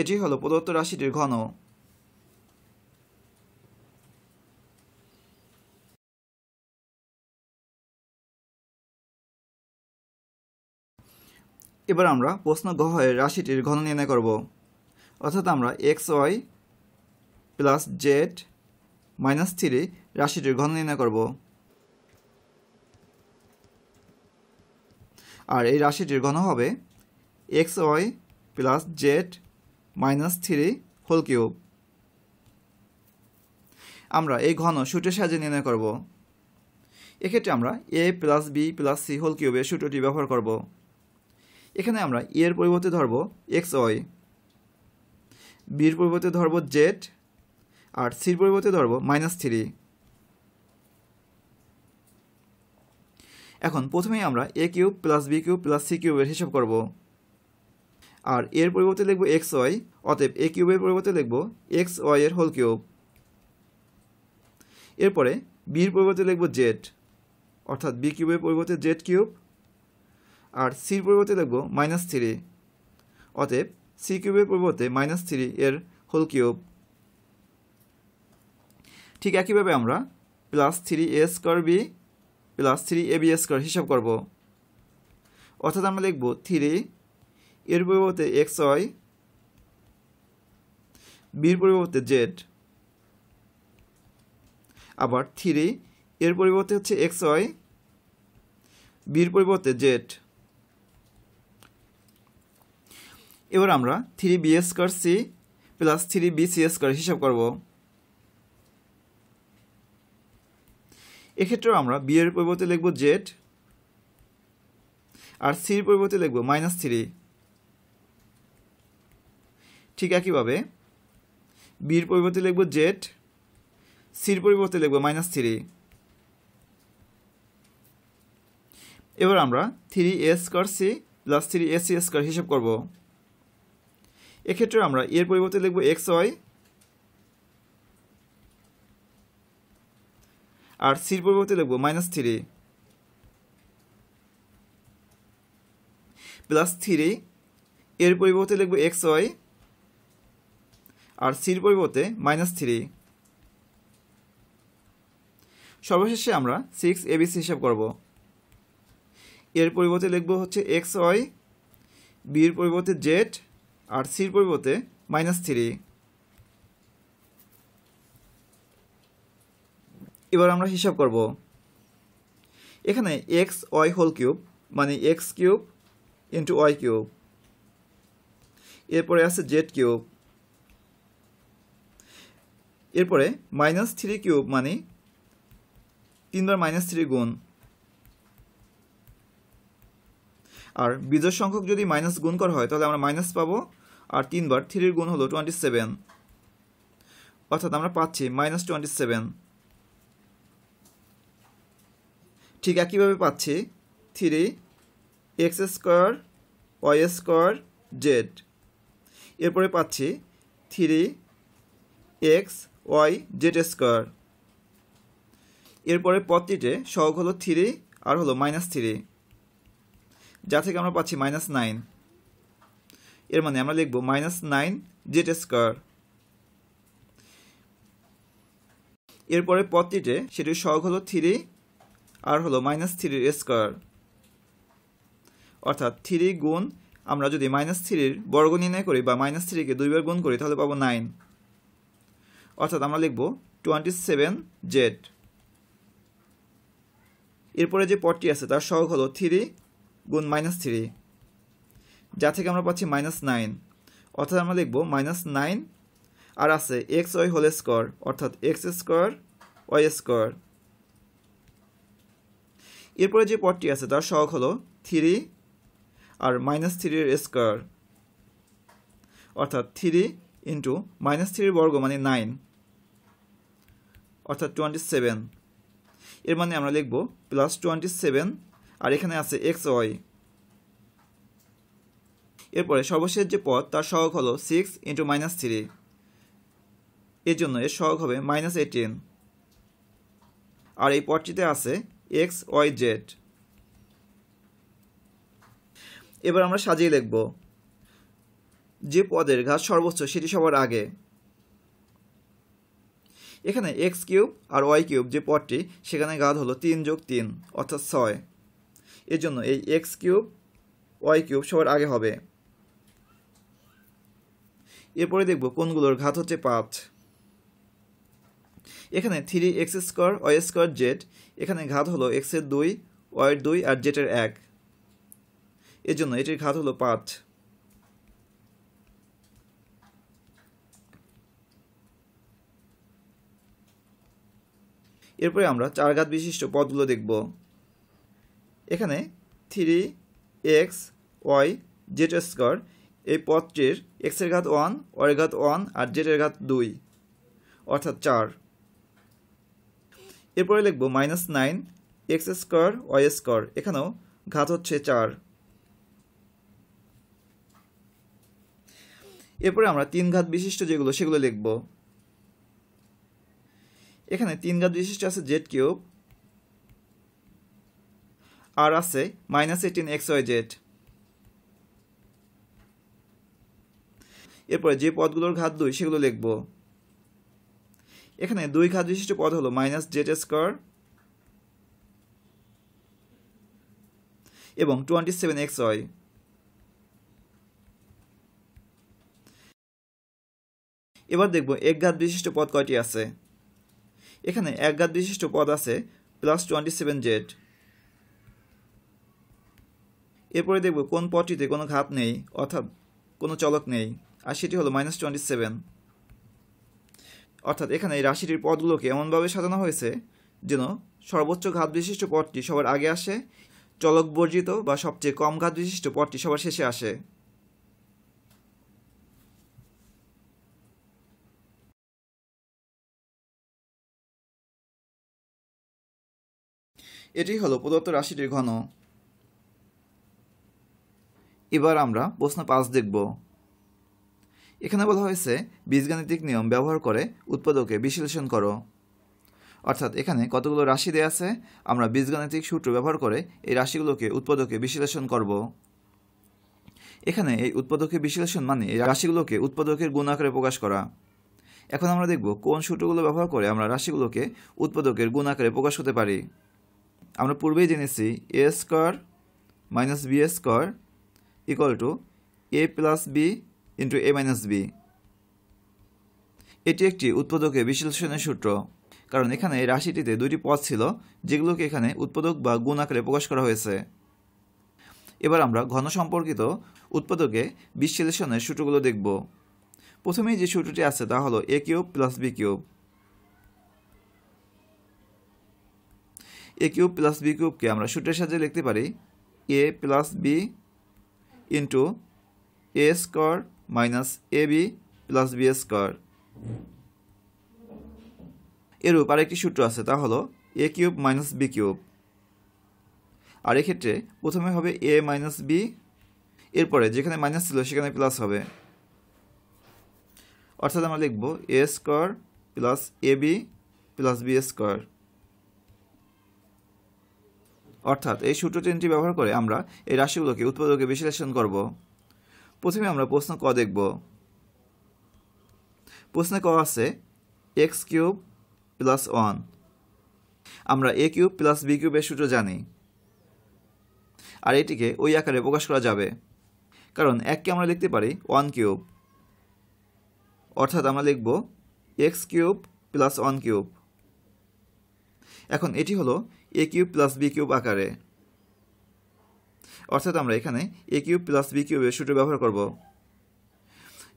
এটি হলো প্রদত্ত রাশিটির ঘন। এবার আমরা প্রশ্ন গ এর রাশিটির ঘন নির্ণয় করব, অর্থাৎ আমরা xy প্লাস জেড মাইনাস 3 রাশিটির ঘন নির্ণয় করব। আর এই রাশিটির ঘন হবে xy plus Z minus 3 whole cube. আমরা এই ঘন সূত্রের সাহায্যে নির্ণয় করব। এক্ষেত্রে আমরা a plus b plus c whole কিউবের সূত্রটি ব্যবহার করব। এখানে আমরা a এর পরিবর্তে ধরব xy, b এর পরিবর্তে ধরব z, আর c এর পরিবর্তে ধরব -3। এখন প্রথমেই আমরা a cube plus b cube plus c কিউবের হিসাব করব। আর এর পরিবর্তে লিখব xy, অতএব a কিউবের পরিবর্তে লিখব xy এর হোল কিউব। এরপরে b এর পরিবর্তে লিখব z, অর্থাৎ b কিউবের পরিবর্তে z কিউব, আর c এর পরিবর্তে লিখব -3, অতএব c কিউবের পরিবর্তে -3 এর হোল কিউব। ঠিক একইভাবে আমরা plus 3a square b plus 3ab square হিসাব করব। অর্থাৎ আমরা লিখব 3 এর পরিবর্তে xy, b এর পরিবর্তে z, আবার 3 এর পরিবর্তে হচ্ছে xy, b এর পরিবর্তে z। এবার আমরা 3b square c plus 3bc square হিসাব করব। এক্ষেত্রেও আমরা b এর পরিবর্তে লিখব z, আর c এর পরিবর্তে লিখব -3। ঠিক একইভাবে b এর পরিবর্তে লিখব z, c এর পরিবর্তে লিখব -3। এবার আমরা 3a square c plus 3ac square হিসাব করব। এক্ষেত্রে আমরা এর পরিবর্তে লিখব xy, আর c এর পরিবর্তে লিখব -3 প্লাস 3 এর পরিবর্তে লিখব xy, আর c এর পরিবর্তে -3। সর্বশেষে আমরা 6abc হিসাব করব। এর পরিবর্তে লিখব হচ্ছে xy, b এর পরিবর্তে z, আর c এর পরিবর্তে -3। এবার আমরা হিসাব করব। এখানে xy হোল কিউব মানে x cube into y cube, এরপরে আছে z কিউব, এরপরে -3 কিউব মানে 3 বার -3 গুণ, আর বিজোড় সংখ্যক যদি মাইনাস গুণ করা হয় তাহলে আমরা মাইনাস পাবো, আর 3 বার 3 এর গুণ হলো 27, অর্থাৎ আমরা পাচ্ছি -27। ঠিক একইভাবে পাচ্ছি 3x square y square z, এরপরে পাচ্ছি 3x y z স্কয়ার। এরপরে পদটিতে সহগ হলো 3 আর হলো -3, যা থেকে আমরা পাচ্ছি -9। এর মানে আমরা লিখব -9 z স্কয়ার। এরপরে পদটিতে সেটির সহগ হলো 3 আর হলো -3 এর স্কয়ার, অর্থাৎ 3 গুণ আমরা যদি -3 বর্গ নির্ণয় করি বা -3 কে 2 বার গুণ করি তাহলে পাবো 9, অর্থাৎ আমরা লিখব 27z। এরপরে যে পদটি আছে তার সহগ হলো 3 গুণ -3, যা থেকে আমরা পাচ্ছি -9, অর্থাৎ আমরা লিখব -9 আর আছে xy হোল স্কয়ার, অর্থাৎ x স্কয়ার y স্কয়ার। এরপরে যে পদটি আছে তার সহগ হলো 3 আর -3 এর স্কয়ার, অর্থাৎ 3 ইন্টু -3 বর্গ মানে 9, অর্থাৎ 27। এর মানে আমরা লিখব +27, আর এখানে আছে xy। এরপরে সর্বশেষ যে পদ তার সহগ হলো 6 ইন্টু -3, এর জন্য এর সহগ হবে -18, আর এই পদটিতে আছে x y z। এবার আমরা সাজিয়ে লিখব। যে পদের ঘাত সর্বোচ্চ সেটি সবার আগে। এখানে x কিউব আর y কিউব যে পদটি সেখানে ঘাত হলো 3 যোগ 3 অর্থাৎ 6, এর জন্য এই x কিউব y কিউব সবার আগে হবে। এরপরে দেখব কোনগুলোর ঘাত হচ্ছে 5। এখানে 3x square y square z, এখানে ঘাত হলো x এর 2, y এর 2 আর z এর 1, এর জন্য এটির ঘাত হলো 5। এরপরে আমরা 4 ঘাত বিশিষ্ট পদগুলো দেখব। এখানে 3x y z স্কয়ার এই পদটির x এর ঘাত 1, y এর ঘাত 1 আর z এর ঘাত 2 অর্থাৎ 4। এরপরে লিখব -9 x স্কয়ার y স্কয়ার, এখানেও ঘাত হচ্ছে 4। এরপরে আমরা 3 ঘাত বিশিষ্ট যেগুলো সেগুলো লিখব। এখানে 3 ঘাত বিশিষ্ট আছে z কিউব আর আছে -18xyz। এরপরে যে পদগুলোর ঘাত 2 সেগুলো লিখব। এখানে 2 ঘাত বিশিষ্ট পদ হলো -z স্কয়ার এবং 27xy। এবার দেখব 1 ঘাত বিশিষ্ট পদ কয়টি আছে। এখানে 1 ঘাত বিশিষ্ট পদ আছে +27z। এরপরে দেখব কোন পদটিতে কোনো ঘাত নেই অর্থাৎ কোনো চলক নেই, আর সেটি হলো -27। অর্থাৎ এখানে এই রাশিটির পদগুলোকে এমনভাবে সাজানো হয়েছে যেন সর্বোচ্চ ঘাত বিশিষ্ট পদটি সবার আগে আসে, চলক বর্জিত বা সবচেয়ে কম ঘাত বিশিষ্ট পদটি সবার শেষে আসে। এটি হলো প্রদত্ত রাশিটির ঘন। এবার আমরা প্রশ্ন 5 দেখব। এখানে বলা হয়েছে বীজগাণিতিক নিয়ম ব্যবহার করে উৎপাদকে বিশ্লেষণ করো। অর্থাৎ এখানে কতগুলো রাশি দেয়া আছে, আমরা বীজগাণিতিক সূত্র ব্যবহার করে এই রাশিগুলোকে উৎপাদকে বিশ্লেষণ করব। এখানে এই উৎপাদকে বিশ্লেষণ মানে এই রাশিগুলোকে উৎপাদকের গুণ আকারে প্রকাশ করা। এখন আমরা দেখব কোন সূত্রগুলো ব্যবহার করে আমরা রাশিগুলোকে উৎপাদকের গুণ আকারে প্রকাশ করতে পারি। আমরা পূর্বেই জেনেছি a square minus b square equal to a plus b into a minus b। এটি একটি উৎপাদকে বিশ্লেষণের সূত্র, কারণ এখানে এই রাশিটিতে দুইটি পদ ছিল যেগুলোকে এখানে উৎপাদক বা গুণ আকারে প্রকাশ করা হয়েছে। এবার আমরা ঘন সম্পর্কিত উৎপাদকে বিশ্লেষণের সূত্রগুলো দেখব। প্রথমেই যে সূত্রটি আছে তা হলো a cube plus b cube. a cube plus b কিউবকে আমরা সূত্রের সাহায্যে লিখতে পারি a plus b into a square minus ab plus b square. এরূপ আরেকটি সূত্র আছে তা হলো a cube minus b cube. আর এক্ষেত্রে প্রথমে হবে a মাইনাস b, এরপরে যেখানে মাইনাস ছিল সেখানে প্লাস হবে, অর্থাৎ আমরা লিখব a square plus ab plus b square. অর্থাৎ এই সূত্র তিনটি ব্যবহার করে আমরা এই রাশিগুলোকে উৎপাদকে বিশ্লেষণ করব। প্রথমে আমরা প্রশ্ন ক দেখব। প্রশ্নে ক আছে x কিউব প্লাস 1। আমরা a কিউব প্লাস b কিউবের সূত্র জানি, আর এটিকে ওই আকারে প্রকাশ করা যাবে, কারণ 1কে আমরা লিখতে পারি 1 কিউব। অর্থাৎ আমরা লিখব x কিউব প্লাস 1 কিউব। এখন এটি হলো a cube plus b cube আকারে, অর্থাৎ আমরা এখানে a কিউব প্লাস b কিউবের সূত্র ব্যবহার করব।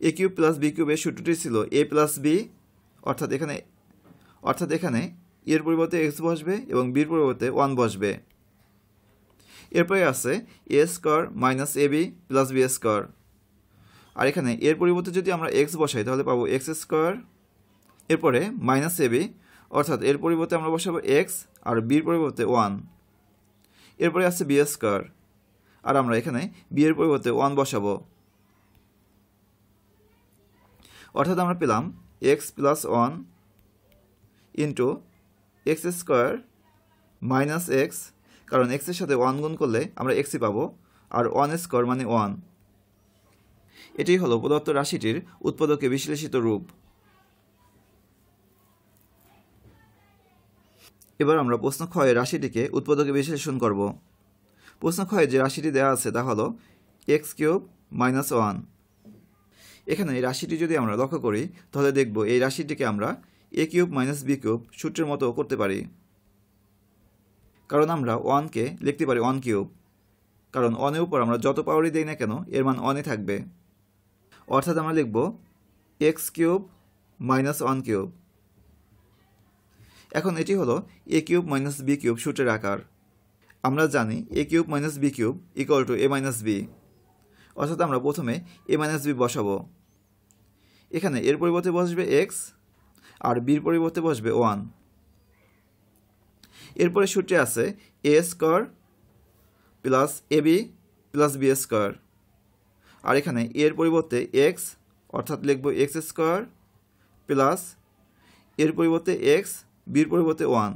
a কিউব প্লাস b কিউবের সূত্রটি ছিল a প্লাস b, অর্থাৎ এখানে এর পরিবর্তে x বসবে এবং b এর পরিবর্তে 1 বসবে। এরপরে আছে a square minus ab plus b square, আর এখানে এর পরিবর্তে যদি আমরা x বসাই তাহলে পাবো x স্কয়ার। এরপরে মাইনাস ab, অর্থাৎ এর পরিবর্তে আমরা বসাবো x আর b এর পরিবর্তে 1। এরপরে আছে b স্কয়ার, আর আমরা এখানে b এর পরিবর্তে 1 বসাবো। অর্থাৎ আমরা পেলাম x plus 1 into x square minus x, কারণ x এর সাথে 1 গুণ করলে আমরা xই পাবো, আর 1 স্কয়ার মানে 1। এটি হলো প্রদত্ত রাশিটির উৎপাদকে বিশ্লেষিত রূপ। এবার আমরা প্রশ্ন ক্ষয়ের রাশিটিকে উৎপাদকে বিশ্লেষণ করব। প্রশ্ন ক্ষয়ে যে রাশিটি দেওয়া আছে তা হলো x কিউব মাইনাস 1। এখানে এই রাশিটি যদি আমরা লক্ষ্য করি তাহলে দেখব এই রাশিটিকে আমরা a cube minus b cube সূত্রের মতো করতে পারি, কারণ আমরা 1কে লিখতে পারি 1 কিউব, কারণ 1 এর উপর আমরা যত পাওয়ারই দেই না কেন এর মান 1 থাকবে। অর্থাৎ আমরা লিখব x কিউব মাইনাস 1 কিউব। এখন এটি হলো a cube minus b cube সূত্রের আকার। আমরা জানি a cube minus b cube equal to a minus b, অর্থাৎ আমরা প্রথমে a মাইনাস b বসাবো। এখানে এর পরিবর্তে বসবে x আর বির পরিবর্তে বসবে 1। এরপরে সূত্রে আছে a square plus ab plus b square, আর এখানে এর পরিবর্তে x অর্থাৎ লিখব x স্কয়ার প্লাস এর পরিবর্তে x, বির পরিবর্তে 1,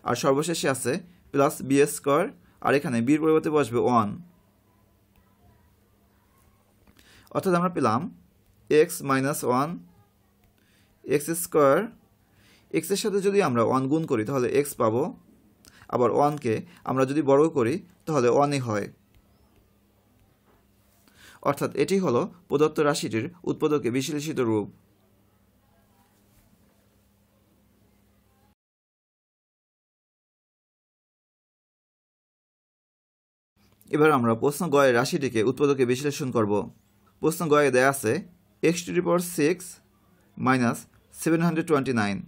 আর সর্বশেষে আছে প্লাস b স্কয়ার, আর এখানে বির পরিবর্তে বসবে 1। অর্থাৎ আমরা পেলাম x minus 1 x square. x এর সাথে যদি আমরা 1 গুণ করি তাহলে x পাবো, আবার 1কে আমরা যদি বর্গ করি তাহলে 1ই হয়। অর্থাৎ এটি হলো প্রদত্ত রাশিটির উৎপাদকে বিশ্লেষিত রূপ। এবার আমরা প্রশ্ন গ এর রাশিটিকে উৎপাদকে বিশ্লেষণ করব। প্রশ্ন গ এ দেয়া আছে x two the power 6 minus 729।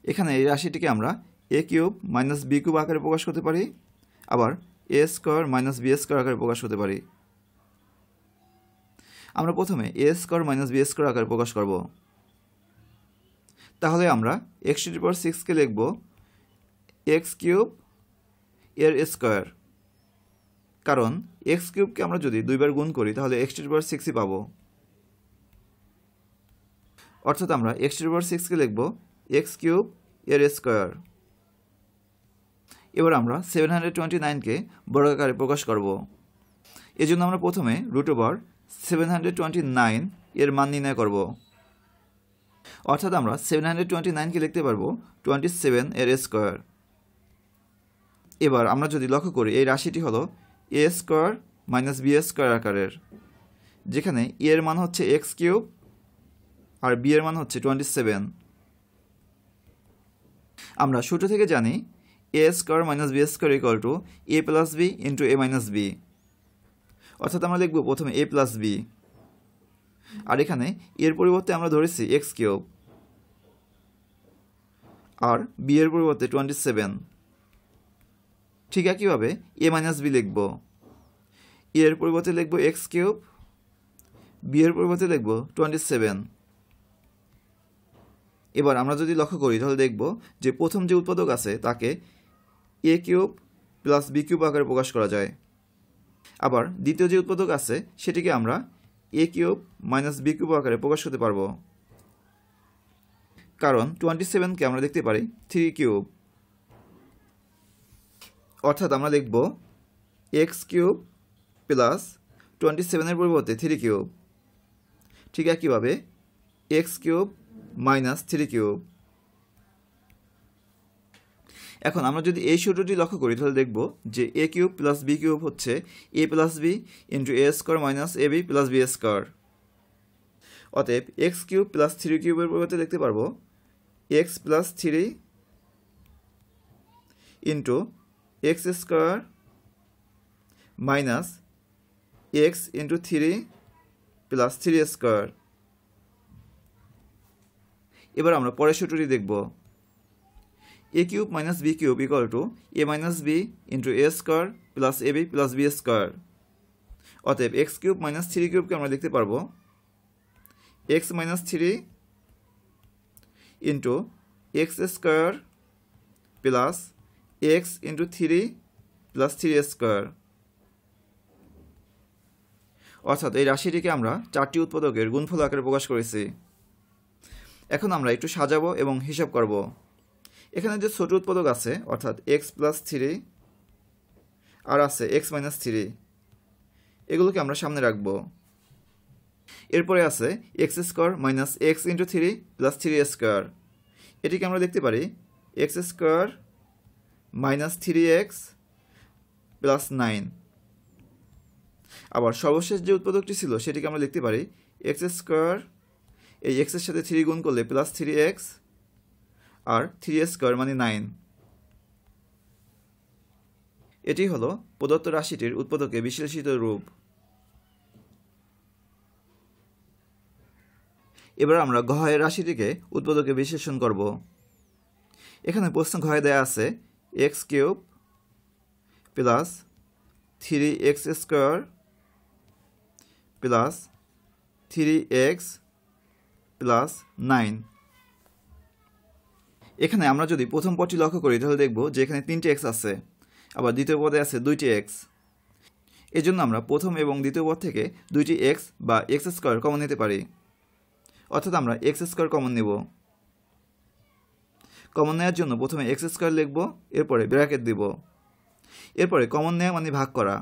এখানে এই রাশিটিকে আমরা a cube minus b cube আকারে প্রকাশ করতে পারি, আবার a square minus b square আকারে প্রকাশ করতে পারি। আমরা প্রথমে a square minus b square আকারে প্রকাশ করব। তাহলে আমরা x টু দি পাওয়ার 6 কে লিখব x কিউব এর স্কয়ার, কারণ x কিউবকে আমরা যদি দুইবার গুণ করি তাহলে x টু দি পাওয়ার 6ই পাবো। অর্থাৎ আমরা x টু দি পাওয়ার 6 কে লিখব x কিউব এর স্কয়ার। এবার আমরা 729কে বর্গ আকারে প্রকাশ করব। এজন্য আমরা প্রথমে রুট ওভার 729 এর মান নির্ণয় করব। অর্থাৎ আমরা 729কে লিখতে পারবো 27 এর স্কয়ার। এবার আমরা যদি লক্ষ্য করি এই রাশিটি হলো a square minus b square আকারের, যেখানে a এর মান হচ্ছে x কিউব আর b এর মান হচ্ছে 27। আমরা সূত্র থেকে জানি a square minus b square equal to a plus b into a minus b, অর্থাৎ আমরা লিখব প্রথমে a প্লাস b, আর এখানে এর পরিবর্তে আমরা ধরেছি x কিউব আর b এর পরিবর্তে 27। ঠিক একইভাবে a মাইনাস b লিখব, এর পরিবর্তে লিখব x কিউব, b এর পরিবর্তে লিখব 27। এবার আমরা যদি লক্ষ্য করি তাহলে দেখব যে প্রথম যে উৎপাদক আছে তাকে a cube plus b cube আকারে প্রকাশ করা যায়, আবার দ্বিতীয় যে উৎপাদক আছে সেটিকে আমরা a cube minus b cube আকারে প্রকাশ করতে পারবো, কারণ 27কে আমরা দেখতে পারি 3 কিউব। অর্থাৎ আমরা লিখব x কিউব প্লাস 27 এর পরিবর্তে 3 কিউব। ঠিক একইভাবে x কিউব মাইনাস 3 কিউব। এখন আমরা যদি এই সূত্রটি লক্ষ্য করি তাহলে দেখব যে a cube plus b cube হচ্ছে a plus b into a square minus ab plus b square. অতএব x কিউব প্লাস 3 কিউবের পরিবর্তে লিখতে পারবো x plus 3 into x square minus x into 3 plus 3 square. এবার আমরা পরের সূত্রটি দেখব a cube minus b cube equal to a minus b into a square plus ab plus b square. অতএব x কিউব মাইনাস 3 কিউবকে আমরা লিখতে পারবো x minus 3 into x square plus x into 3 plus 3 square. অর্থাৎ এই রাশিটিকে আমরা চারটি উৎপাদকের গুণফল আকারে প্রকাশ করেছি। এখন আমরা একটু সাজাবো এবং হিসাব করব। এখানে যে ছোট উৎপাদক আছে অর্থাৎ x প্লাস 3 আর আছে x মাইনাস 3, এগুলোকে আমরা সামনে রাখব। এরপরে আছে x square minus x into 3 plus 3 square. এটিকে আমরা দেখতে পারি x square minus 3x plus 9। আবার সর্বশেষ যে উৎপাদকটি ছিল সেটিকে আমরা লিখতে পারি x স্কয়ার, এই x এর সাথে 3 গুণ করলে প্লাস 3x আর 3 স্কয়ার মানে 9। এটি হলো প্রদত্ত রাশিটির উৎপাদকে বিশ্লেষিত রূপ। এবার আমরা ঘ এর রাশিটিকে উৎপাদকে বিশ্লেষণ করব। এখানে প্রশ্ন ঘরে দেয়া আছে x³ plus 3x² plus 3x plus 9। এখানে আমরা যদি প্রথম পদটি লক্ষ্য করি তাহলে দেখব যে এখানে 3টি x আছে, আবার দ্বিতীয় পদে আছে 2টি x। এজন্য আমরা প্রথম এবং দ্বিতীয় পদ থেকে 2টি x বা x² কমন নিতে পারি, অর্থাৎ আমরা x² কমন নেব। কমন নেওয়ার জন্য প্রথমে x² লিখব, এরপরে ব্র্যাকেট দিব, এরপরে কমন নেওয়া মানে ভাগ করা।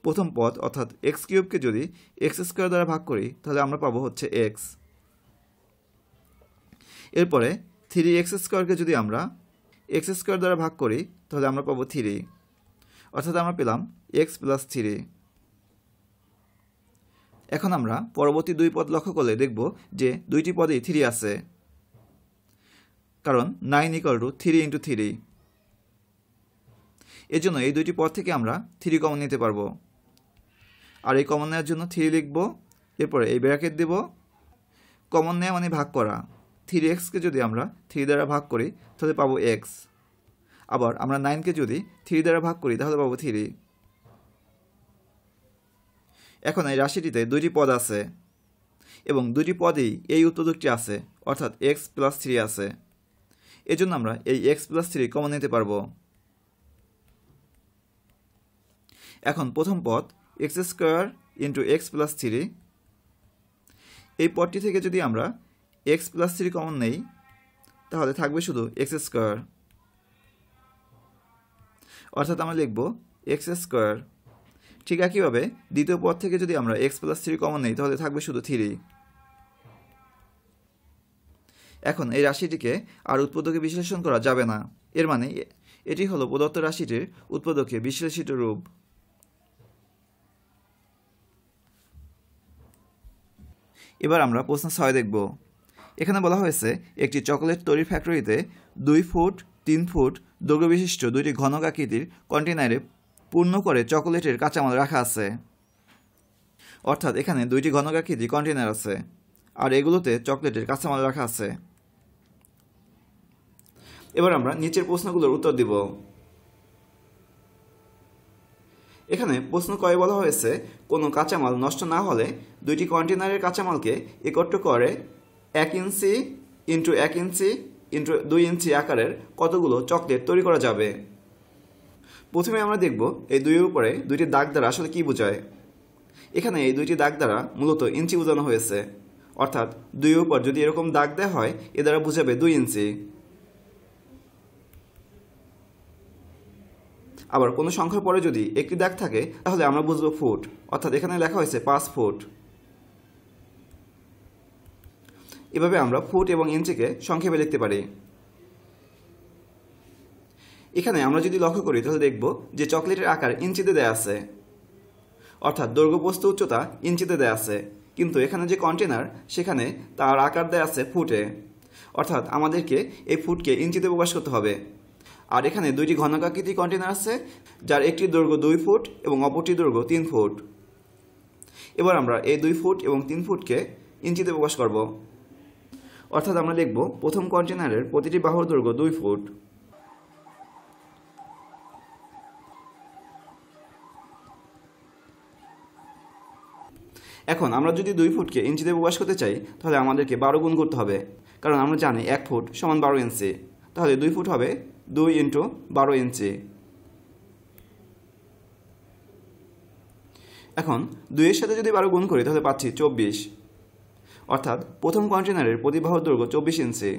প্রথম পদ অর্থাৎ x³ কে যদি x² দ্বারা ভাগ করি তাহলে আমরা পাবো হচ্ছে x। এরপরে 3x² কে যদি আমরা x² দ্বারা ভাগ করি তাহলে আমরা পাবো 3, অর্থাৎ আমরা পেলাম x প্লাস 3। এখন আমরা পরবর্তী দুই পদ লক্ষ্য করলে দেখব যে দুইটি পদেই 3 আছে, কারণ 9 = 3 × 3। এজন্য এই দুইটি পদ থেকে আমরা 3 কমন নিতে পারবো। আর এই কমন নেওয়ার জন্য 3 লিখব, এরপরে এই ব্র্যাকেট দেব। কমন নেওয়া মানে ভাগ করা। 3x কে যদি আমরা 3 দ্বারা ভাগ করি তাহলে পাবো x, আবার আমরা 9 কে যদি 3 দ্বারা ভাগ করি তাহলে পাবো 3। এখন এই রাশিটিতে দুইটি পদ আছে এবং দুইটি পদেই এই উৎপাদকটি আছে, অর্থাৎ x প্লাস 3 আছে। এজন্য আমরা এই x প্লাস 3 কমন নিতে পারবো। এখন প্রথম পদ x² × x প্লাস 3, এই পদটি থেকে যদি আমরা x প্লাস 3 কমন নেই তাহলে থাকবে শুধু x², অর্থাৎ আমরা লিখব x²। ঠিক একইভাবে দ্বিতীয় পদ থেকে যদি আমরা x প্লাস 3 কমন নেই তাহলে থাকবে শুধু 3। এখন এই রাশিটিকে আর উৎপাদকে বিশ্লেষণ করা যাবে না, এর মানে এটি হলো প্রদত্ত রাশিটির উৎপাদকে বিশ্লেষিত রূপ। এবার আমরা প্রশ্ন 6 দেখব। এখানে বলা হয়েছে একটি চকোলেট তৈরির ফ্যাক্টরিতে 2 ফুট 3 ফুট দৈর্ঘ্য বিশিষ্ট দুইটি ঘনক আকৃতির কন্টেনারে পূর্ণ করে চকোলেটের কাঁচামাল রাখা আছে। অর্থাৎ এখানে দুইটি ঘনক আকৃতির কন্টেনার আছে আর এগুলোতে চকলেটের কাঁচামাল রাখা আছে। এবার আমরা নিচের প্রশ্নগুলোর উত্তর দিব। এখানে প্রশ্ন কয়ে বলা হয়েছে কোনো কাঁচামাল নষ্ট না হলে দুইটি কন্টেনারের কাঁচামালকে একত্র করে 1 ইঞ্চি × 1 ইঞ্চি × 2 ইঞ্চি আকারের কতগুলো চকলেট তৈরি করা যাবে। প্রথমে আমরা দেখব এই দুইয়ের উপরে দুইটি দাগ দ্বারা আসলে কি বোঝায়। এখানে এই দুইটি দাগ দ্বারা মূলত ইঞ্চি বোঝানো হয়েছে, অর্থাৎ দুইয়ের উপর যদি এরকম দাগ দেওয়া হয় এ দ্বারা বোঝাবে 2 ইঞ্চি। আবার কোনো সংখ্যার পরে যদি একটি দাগ থাকে তাহলে আমরা বুঝবো ফুট, অর্থাৎ এখানে লেখা হয়েছে 5 ফুট। এভাবে আমরা ফুট এবং ইঞ্চিকে সংক্ষেপে লিখতে পারি। এখানে আমরা যদি লক্ষ্য করি তাহলে দেখব যে চকলেটের আকার ইঞ্চিতে দেয়া আছে, অর্থাৎ দৈর্ঘ্য প্রস্থ উচ্চতা ইঞ্চিতে দেয়া আছে, কিন্তু এখানে যে কন্টেনার সেখানে তার আকার দেয়া আছে ফুটে, অর্থাৎ আমাদেরকে এই ফুটকে ইঞ্চিতে প্রকাশ করতে হবে। আর এখানে দুইটি ঘনকাকৃতির কন্টেনার আছে যার একটি দৈর্ঘ্য 2 ফুট এবং অপরটির দৈর্ঘ্য 3 ফুট। এবার আমরা এই 2 ফুট এবং 3 ফুটকে ইঞ্চিতে প্রকাশ করব, অর্থাৎ আমরা লিখব প্রথম কন্টেনারের প্রতিটি বাহুর দৈর্ঘ্য 2 ফুট। এখন আমরা যদি 2 ফুটকে ইঞ্চিতে প্রকাশ করতে চাই তাহলে আমাদেরকে 12 গুণ করতে হবে, কারণ আমরা জানি 1 ফুট সমান 12 ইঞ্চি। তাহলে 2 ফুট হবে 2 × 12 ইঞ্চি। এখন 2 এর সাথে যদি 12 গুণ করি তাহলে পাচ্ছি 24, অর্থাৎ প্রথম কন্টেনারের প্রতি বাহুর দৈর্ঘ্য 24 ইঞ্চি।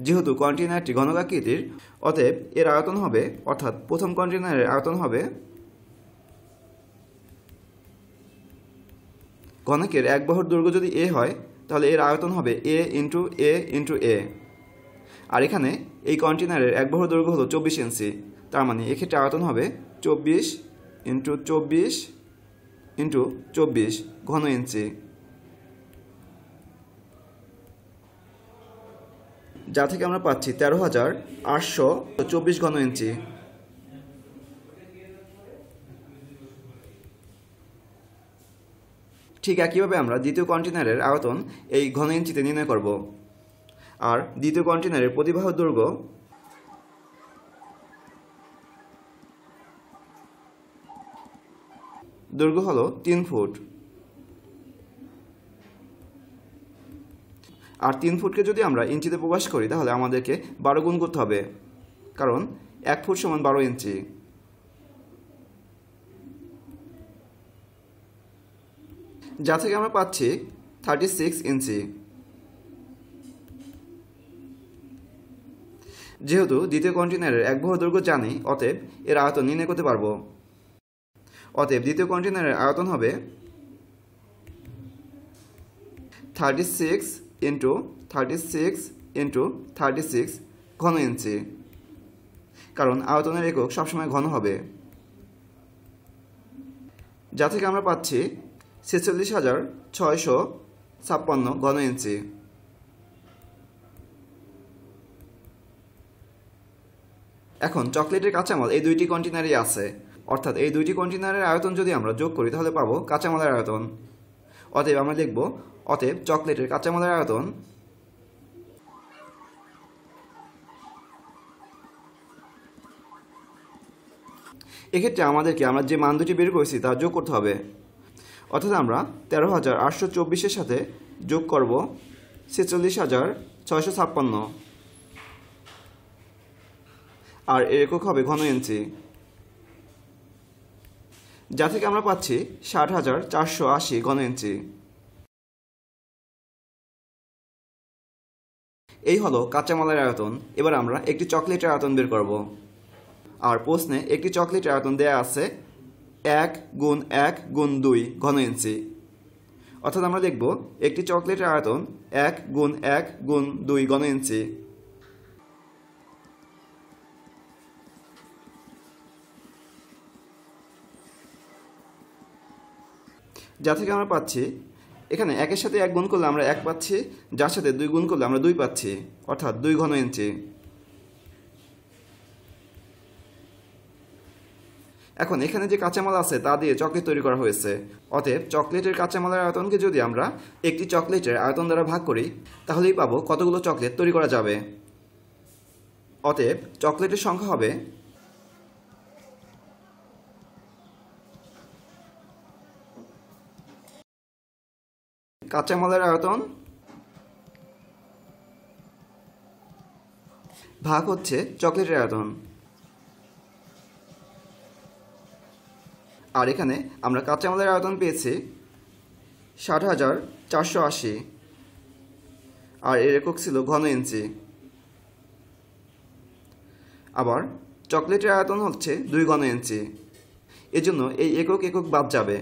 যেহেতু কন্টেনারটি ঘনকাকৃতির অতএব এর আয়তন হবে, অর্থাৎ প্রথম কন্টেনারের আয়তন হবে ঘনকের এক বাহুর দৈর্ঘ্য যদি a হয় তাহলে এর আয়তন হবে a × a × a। আর এখানে এই কন্টেনারের এক বাহুর দৈর্ঘ্য হলো 24 ইঞ্চি, তার মানে এক্ষেত্রে আয়তন হবে 24 × 24 × 24 ঘন ইঞ্চি, যা থেকে আমরা পাচ্ছি 13,824 ঘন ইঞ্চি। ঠিক একইভাবে আমরা দ্বিতীয় কন্টেনারের আয়তন এই ঘন ইঞ্চিতে নির্ণয় করব। আর দ্বিতীয় কন্টেনারের প্রতিবাহ দৈর্ঘ্য হলো 3 ফুট। আর 3 ফুটকে যদি আমরা ইঞ্চিতে প্রকাশ করি তাহলে আমাদেরকে 12 গুণ করতে হবে, কারণ 1 ফুট সমান 12 ইঞ্চি। যা থেকে আমরা পাচ্ছি 36 ইঞ্চি। যেহেতু দ্বিতীয় কন্টেনারের এক বাহুর দৈর্ঘ্য জানি, অতএব এর আয়তন নির্ণয় করতে পারবো। অতএব দ্বিতীয় কন্টেনারের আয়তন হবে 36 ইন্টু 36 ইন্টু 36 ঘন ইঞ্চি, কারণ আয়তনের একক সবসময় ঘন হবে। যা থেকে আমরা পাচ্ছি 46,656 ঘন ইঞ্চি। এখন চকলেটের কাঁচামাল এই দুইটি কন্টেনারই আছে, অর্থাৎ এই দুইটি কন্টেনারের আয়তন যদি আমরা যোগ করি তাহলে পাবো কাঁচামালের আয়তন। অতএব আমরা লিখব অতএব চকলেটের কাঁচামালের আয়তন এক্ষেত্রে আমাদেরকে আমরা যে মান দুটি বের করেছি তা যোগ করতে হবে। অর্থাৎ আমরা 13,824-এর সাথে যোগ করব 46,656, আর এর একক হবে ঘন ইঞ্চি। যা থেকে আমরা পাচ্ছি 60,480 ঘন ইঞ্চি। এই হলো কাঁচামালের আয়তন। এবার আমরা একটি চকলেটের আয়তন বের করব। আর প্রশ্নে একটি চকলেটের আয়তন দেয়া আছে 1 গুণ 1 গুণ 2 ঘন ইঞ্চি। অর্থাৎ আমরা লিখব একটি চকলেটের আয়তন 1 গুণ 1 গুণ 2 ঘন ইঞ্চি। যা থেকে আমরা পাচ্ছি এখানে 1-এর সাথে 1 গুণ করলে আমরা 1 পাচ্ছি, যার সাথে 2 গুণ করলে আমরা 2 পাচ্ছি, অর্থাৎ 2 ঘন ইঞ্চি। এখন এখানে যে কাঁচামাল আছে তা দিয়ে চকলেট তৈরি করা হয়েছে। অতএব চকলেটের কাঁচামালের আয়তনকে যদি আমরা একটি চকলেটের আয়তন দ্বারা ভাগ করি তাহলেই পাবো কতগুলো চকলেট তৈরি করা যাবে। অতএব চকলেটের সংখ্যা হবে কাঁচামালের আয়তন ভাগ হচ্ছে চকলেটের আয়তন। আর এখানে আমরা কাঁচামালের আয়তন পেয়েছি 60,480, আর এর একক ছিল ঘন ইঞ্চি। আবার চকলেটের আয়তন হচ্ছে 2 ঘন ইঞ্চি, এজন্য এই একক বাদ যাবে।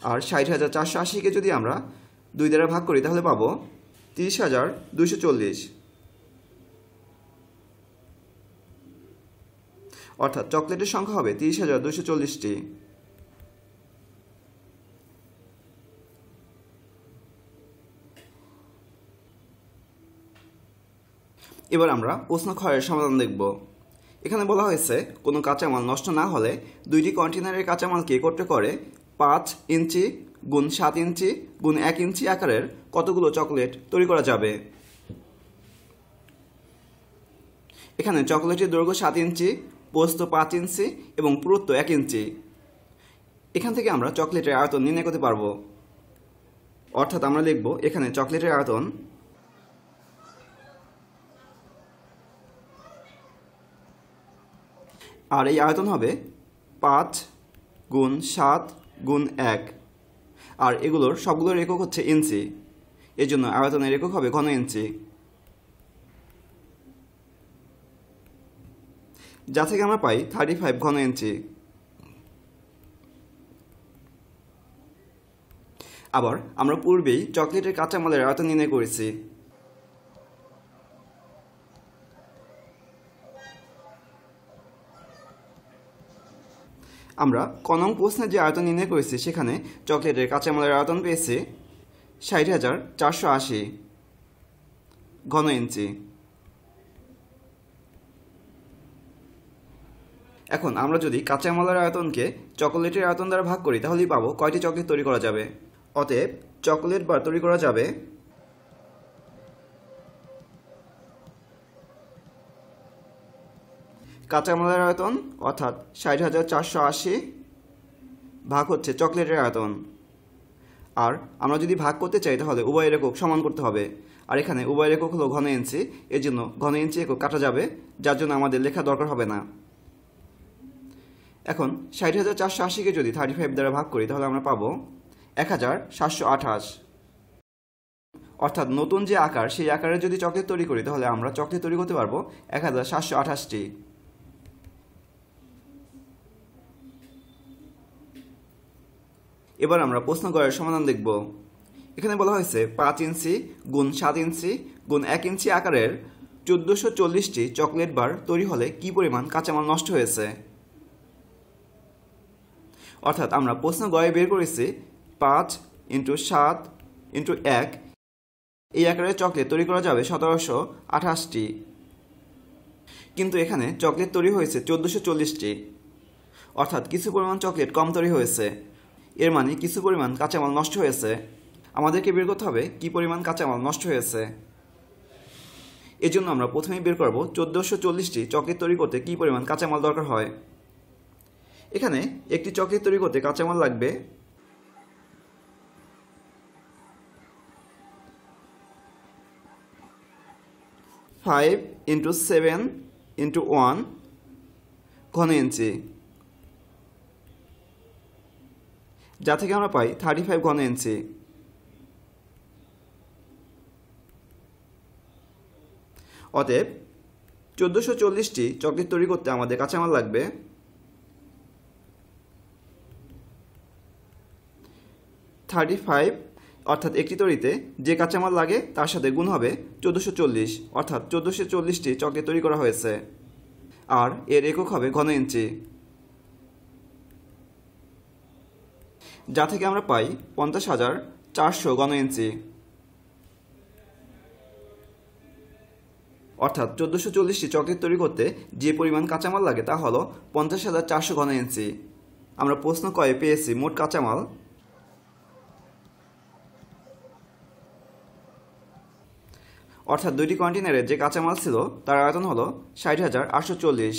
আর 60,480-কে যদি আমরা 2 দ্বারা ভাগ করি তাহলে পাবো 30,240, অর্থাৎ চকলেটের সংখ্যা হবে 30,240টি। এবার আমরা প্রশ্ন ক্ষয়ের সমাধান দেখব। এখানে বলা হয়েছে কোনো কাঁচামাল নষ্ট না হলে দুইটি কন্টেনারের কাঁচামালকে একত্র করে 5 ইঞ্চি গুণ 7 ইঞ্চি গুণ 1 ইঞ্চি আকারের কতগুলো চকলেট তৈরি করা যাবে। এখানে চকলেটের দৈর্ঘ্য 7 ইঞ্চি, প্রস্থ 5 ইঞ্চি এবং পুরুত্ব 1 ইঞ্চি। এখান থেকে আমরা চকলেটের আয়তন নির্ণয় করতে পারবো। অর্থাৎ আমরা লিখব এখানে চকলেটের আয়তন আর এই আয়তন হবে 5 গুণ 7 গুণ 1, আর এগুলোর সবগুলোর একক হচ্ছে ইঞ্চি, এর জন্য আয়তনের একক হবে ঘন ইঞ্চি। যা থেকে আমরা পাই 35 ঘন ইঞ্চি। আবার আমরা পূর্বেই চকলেটের কাঁচামালের আয়তন নির্ণয় করেছি। আমরা ক নং প্রশ্নে যে আয়তন নির্ণয় করেছি সেখানে চকলেটের কাঁচামালের আয়তন পেয়েছি 60,480 ঘন ইঞ্চি। এখন আমরা যদি কাঁচামালের আয়তনকে চকলেটের আয়তন দ্বারা ভাগ করি তাহলেই পাবো কয়টি চকলেট তৈরি করা যাবে। অতএব চকলেট বার তৈরি করা যাবে কাঁচামালের আয়তন অর্থাৎ ৬০,৪৮০ ভাগ হচ্ছে চকলেটের আয়তন। আর আমরা যদি ভাগ করতে চাই তাহলে উভয় একক সমান করতে হবে। আর এখানে উভয় একক হলো ঘন ইঞ্চি, এর জন্য ঘন ইঞ্চি একক কাটা যাবে, যার জন্য আমাদের লেখা দরকার হবে না। এখন ৬০,৪৮০কে যদি 35 দ্বারা ভাগ করি তাহলে আমরা পাবো ১,৭২৮। অর্থাৎ নতুন যে আকার, সেই আকারে যদি চকলেট তৈরি করি তাহলে আমরা চকলেট তৈরি করতে পারবো ১,৭২৮টি। এবার আমরা প্রশ্ন গড়ের সমাধান দেখব। এখানে বলা হয়েছে ৫ ইঞ্চি গুণ ৭ ইঞ্চি গুণ ১ ইঞ্চি আকারের ১৪৪০টি চকলেট বার তৈরি হলে কি পরিমাণ কাঁচামাল নষ্ট হয়েছে। অর্থাৎ আমরা প্রশ্ন গড়ে বের করেছি ৫ × ৭ × ১, এই আকারের চকলেট তৈরি করা যাবে ১৭২৮টি, কিন্তু এখানে চকলেট তৈরি হয়েছে ১৪৪০টি, অর্থাৎ কিছু পরিমাণ চকলেট কম তৈরি হয়েছে, এর মানে কিছু পরিমাণ কাঁচামাল নষ্ট হয়েছে। আমাদেরকে বের করতে হবে কি পরিমাণ কাঁচামাল নষ্ট হয়েছে। এর জন্য আমরা প্রথমেই বের করব ১৪৪০টি চকলেট তৈরি করতে কি পরিমাণ কাঁচামাল দরকার হয়। এখানে একটি চকলেট তৈরি করতে কাঁচামাল লাগবে ৫ × ৭ × 1 ঘন ইঞ্চি, যা থেকে আমরা পাই 35 ঘন ইঞ্চি। অতএব ১৪৪০টি চকলেট তৈরি করতে আমাদের কাঁচামাল লাগবে 35, অর্থাৎ একটি তৈরিতে যে কাঁচামাল লাগে তার সাথে গুণ হবে ১৪৪০, অর্থাৎ ১৪৪০টি চকলেট তৈরি করা হয়েছে। আর এর একক হবে ঘন ইঞ্চি, যা থেকে আমরা পাই ৫০,৪০০ ঘন ইঞ্চি। অর্থাৎ ১৪৪০টি চকলেট তৈরি করতে যে পরিমাণ কাঁচামাল লাগে তা হলো ৫০,৪০০ ঘন ইঞ্চি। আমরা প্রশ্ন কয়ে পেয়েছি মোট কাঁচামাল অর্থাৎ দুইটি কন্টেনারে যে কাঁচামাল ছিল তার আয়তন হলো ৬০,৮৪০।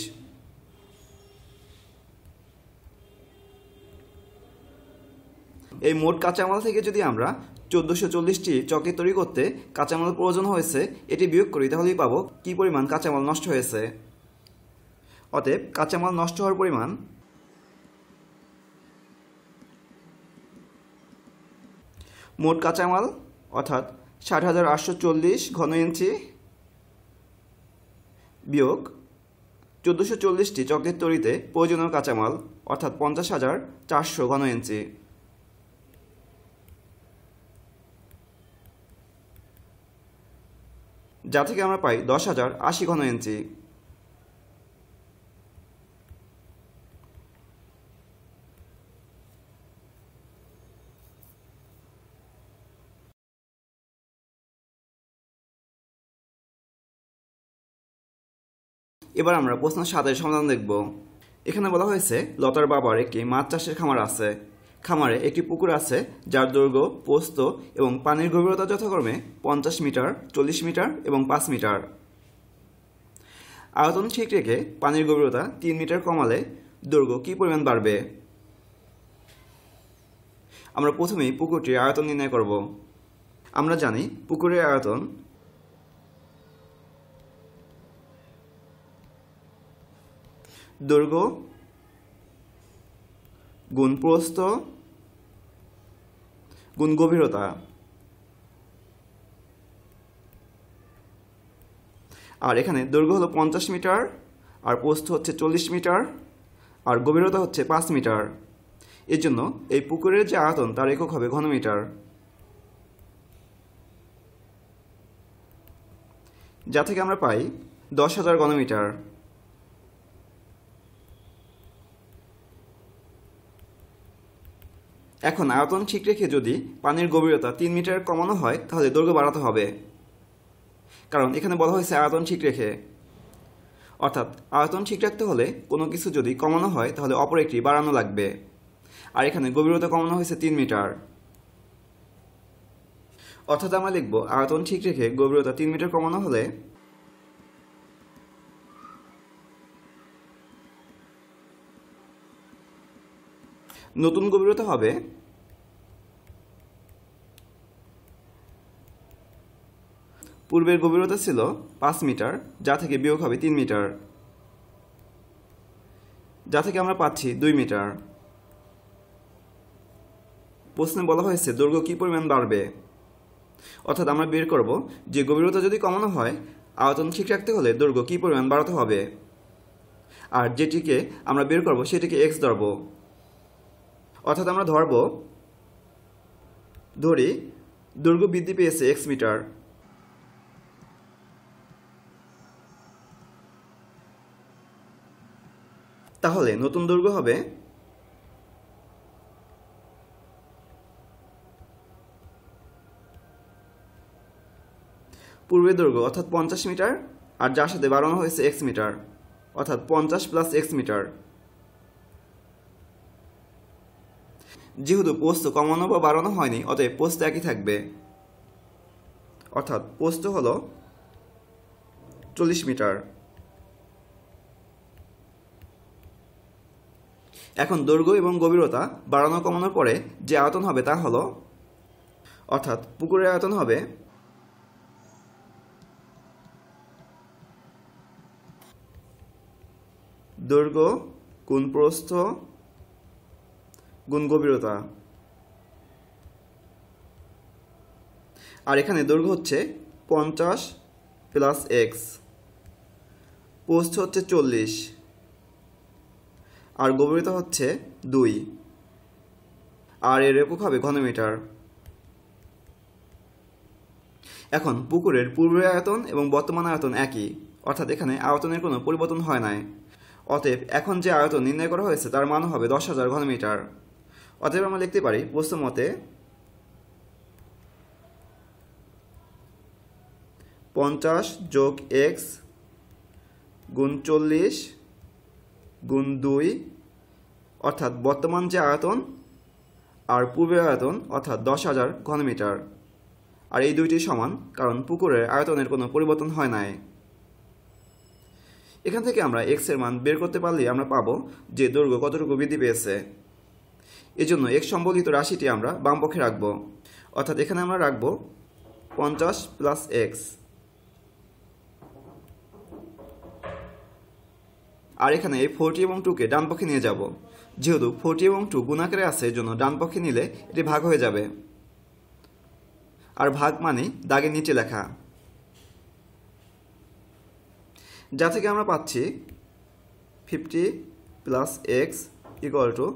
এই মোট কাঁচামাল থেকে যদি আমরা ১৪৪০টি চকলেট তৈরি করতে কাঁচামাল প্রয়োজন হয়েছে এটি বিয়োগ করি তাহলেই পাবো কি পরিমাণ কাঁচামাল নষ্ট হয়েছে। অতএব কাঁচামাল নষ্ট হওয়ার পরিমাণ মোট কাঁচামাল অর্থাৎ ৬০,৮৪০ ঘন ইঞ্চি বিয়োগ ১৪৪০টি চকলেট তৈরিতে প্রয়োজনীয় কাঁচামাল অর্থাৎ ৫০,৪০০ ঘন ইঞ্চি। যা থেকে আমরা পাই ১০,০৮০ ঘন ইঞ্চি। এবার আমরা প্রশ্ন ৭-এর সমাধান দেখব। এখানে বলা হয়েছে লতার বাবার একটি মাছ চাষের খামার আছে। খামারে একটি পুকুর আছে যার দৈর্ঘ্য, প্রস্থ এবং পানির গভীরতা যথাক্রমে ৫০ মিটার, ৪০ মিটার এবং ৫ মিটার। আয়তন ঠিক রেখে পানির গভীরতা ৩ মিটার কমালে দৈর্ঘ্য কি পরিমাণ বাড়বে। আমরা প্রথমেই পুকুরটির আয়তন নির্ণয় করব। আমরা জানি পুকুরের আয়তন দৈর্ঘ্য গুণ প্রস্থ গুণ গভীরতা। আর এখানে দৈর্ঘ্য হলো ৫০ মিটার, আর প্রস্থ হচ্ছে ৪০ মিটার, আর গভীরতা হচ্ছে ৫ মিটার। এর জন্য এই পুকুরের যে আয়তন তার একক হবে ঘনমিটার, যা থেকে আমরা পাই ১০,০০০ ঘনমিটার। এখন আয়তন ঠিক রেখে যদি পানির গভীরতা ৩ মিটার কমানো হয় তাহলে দৈর্ঘ্য বাড়াতে হবে, কারণ এখানে বলা হয়েছে আয়তন ঠিক রেখে। অর্থাৎ আয়তন ঠিক রাখতে হলে কোনো কিছু যদি কমানো হয় তাহলে অপর একটি বাড়ানো লাগবে। আর এখানে গভীরতা কমানো হয়েছে ৩ মিটার। অর্থাৎ আমরা লিখব আয়তন ঠিক রেখে গভীরতা ৩ মিটার কমানো হলে নতুন গভীরতা হবে পূর্বের গভীরতা ছিল 5 মিটার, যা থেকে বিয়োগ হবে 3 মিটার, যা থেকে আমরা পাচ্ছি 2 মিটার। প্রশ্নে বলা হয়েছে দৈর্ঘ্য কি পরিমাণ বাড়বে, অর্থাৎ আমরা বের করব যে গভীরতা যদি কমানো হয় আয়তন ঠিক রাখতে হলে দৈর্ঘ্য কি পরিমাণ বাড়াতে হবে, আর যেটিকে আমরা বের করব সেটিকে x ধরব। অর্থাৎ আমরা ধরি দৈর্ঘ্য বৃদ্ধি পেয়েছে x মিটার। তাহলে নতুন দৈর্ঘ্য হবে পূর্বের দৈর্ঘ্য অর্থাৎ 50 মিটার, আর যার সাথে বাড়ানো হয়েছে x মিটার, অর্থাৎ 50 প্লাস x মিটার। যেহেতু প্রস্থ কমানো বা বাড়ানো হয়নি, অতএব প্রস্থ একই থাকবে, অর্থাৎ প্রস্থ হলো 40 মিটার। এখন দৈর্ঘ্য এবং গভীরতা বাড়ানো কমানোর পরে যে আয়তন হবে তা হলো, অর্থাৎ পুকুরের আয়তন হবে দৈর্ঘ্য গুণ প্রস্থ গুণ গভীরতা। আর এখানে দৈর্ঘ্য হচ্ছে 50 প্লাস x, প্রস্থ হচ্ছে 40, আর গভীরতা হচ্ছে 2, আর এর একক হবে ঘনমিটার। এখন পুকুরের পূর্বের আয়তন এবং বর্তমান আয়তন একই, অর্থাৎ এখানে আয়তনের কোনো পরিবর্তন হয় নাই। অতএব এখন যে আয়তন নির্ণয় করা হয়েছে তার মান হবে 10,000 ঘনমিটার। অতএব আমরা লিখতে পারি প্রশ্ন মতে 50 যোগ x গুণ 40 গুণ 2, অর্থাৎ বর্তমান যে আয়তন আর পূর্বের আয়তন অর্থাৎ 10,000 ঘনমিটার। আর এই দুইটি সমান, কারণ পুকুরের আয়তনের কোনো পরিবর্তন হয় নাই। এখান থেকে আমরা x এর মান বের করতে পারলেই আমরা পাবো যে দৈর্ঘ্য কতটুকু বৃদ্ধি পেয়েছে। এজন্য x সম্বলিত রাশিটি আমরা বাম পক্ষে রাখব, অর্থাৎ এখানে আমরা রাখব 50 প্লাস x। আর এখানে এই 40 এবং 2কে ডান পক্ষে নিয়ে যাব, যেহেতু 40 এবং 2 গুণ আকারে আছে এজন্য ডান পক্ষে নিলে এটি ভাগ হয়ে যাবে, আর ভাগ মানে দাগের নিচে লেখা, যা থেকে আমরা পাচ্ছি 50 প্লাস x ইকুয়াল টু,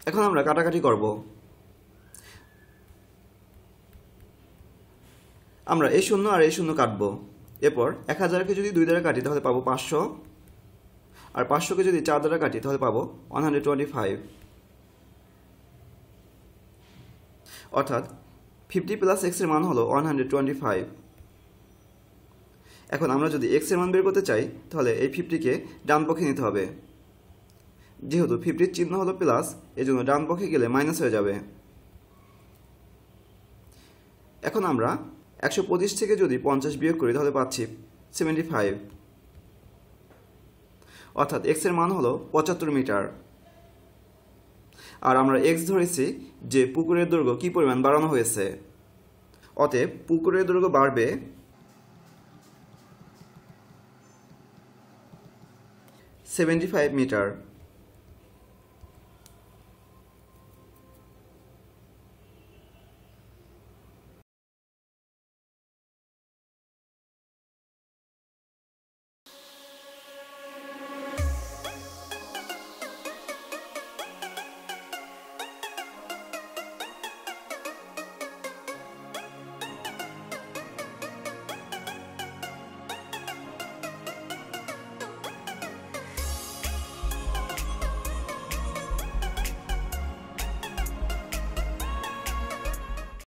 এখন আমরা কাটাকাটি করব। আমরা এই শূন্য আর এই শূন্য কাটবো। এরপর 1000কে যদি 2 দ্বারা কাটি তাহলে পাবো 500, আর 500কে যদি 4 দ্বারা কাটি তাহলে পাবো 125, অর্থাৎ 50 প্লাস x এর মান হলো 125। এখন আমরা যদি x এর মান বের করতে চাই তাহলে এই 50কে ডান পক্ষে নিতে হবে, যেহেতু 50 চিহ্ন হলো প্লাস এজন্য ডান পক্ষে গেলে মাইনাস হয়ে যাবে। এখন আমরা 125 থেকে যদি 50 বিয়োগ করি তাহলে পাচ্ছি 75, অর্থাৎ x এর মান হলো 75 মিটার। আর আমরা x ধরেছি যে পুকুরের দৈর্ঘ্য কি পরিমাণ বাড়ানো হয়েছে, অতএব পুকুরের দৈর্ঘ্য বাড়বে 75 মিটার।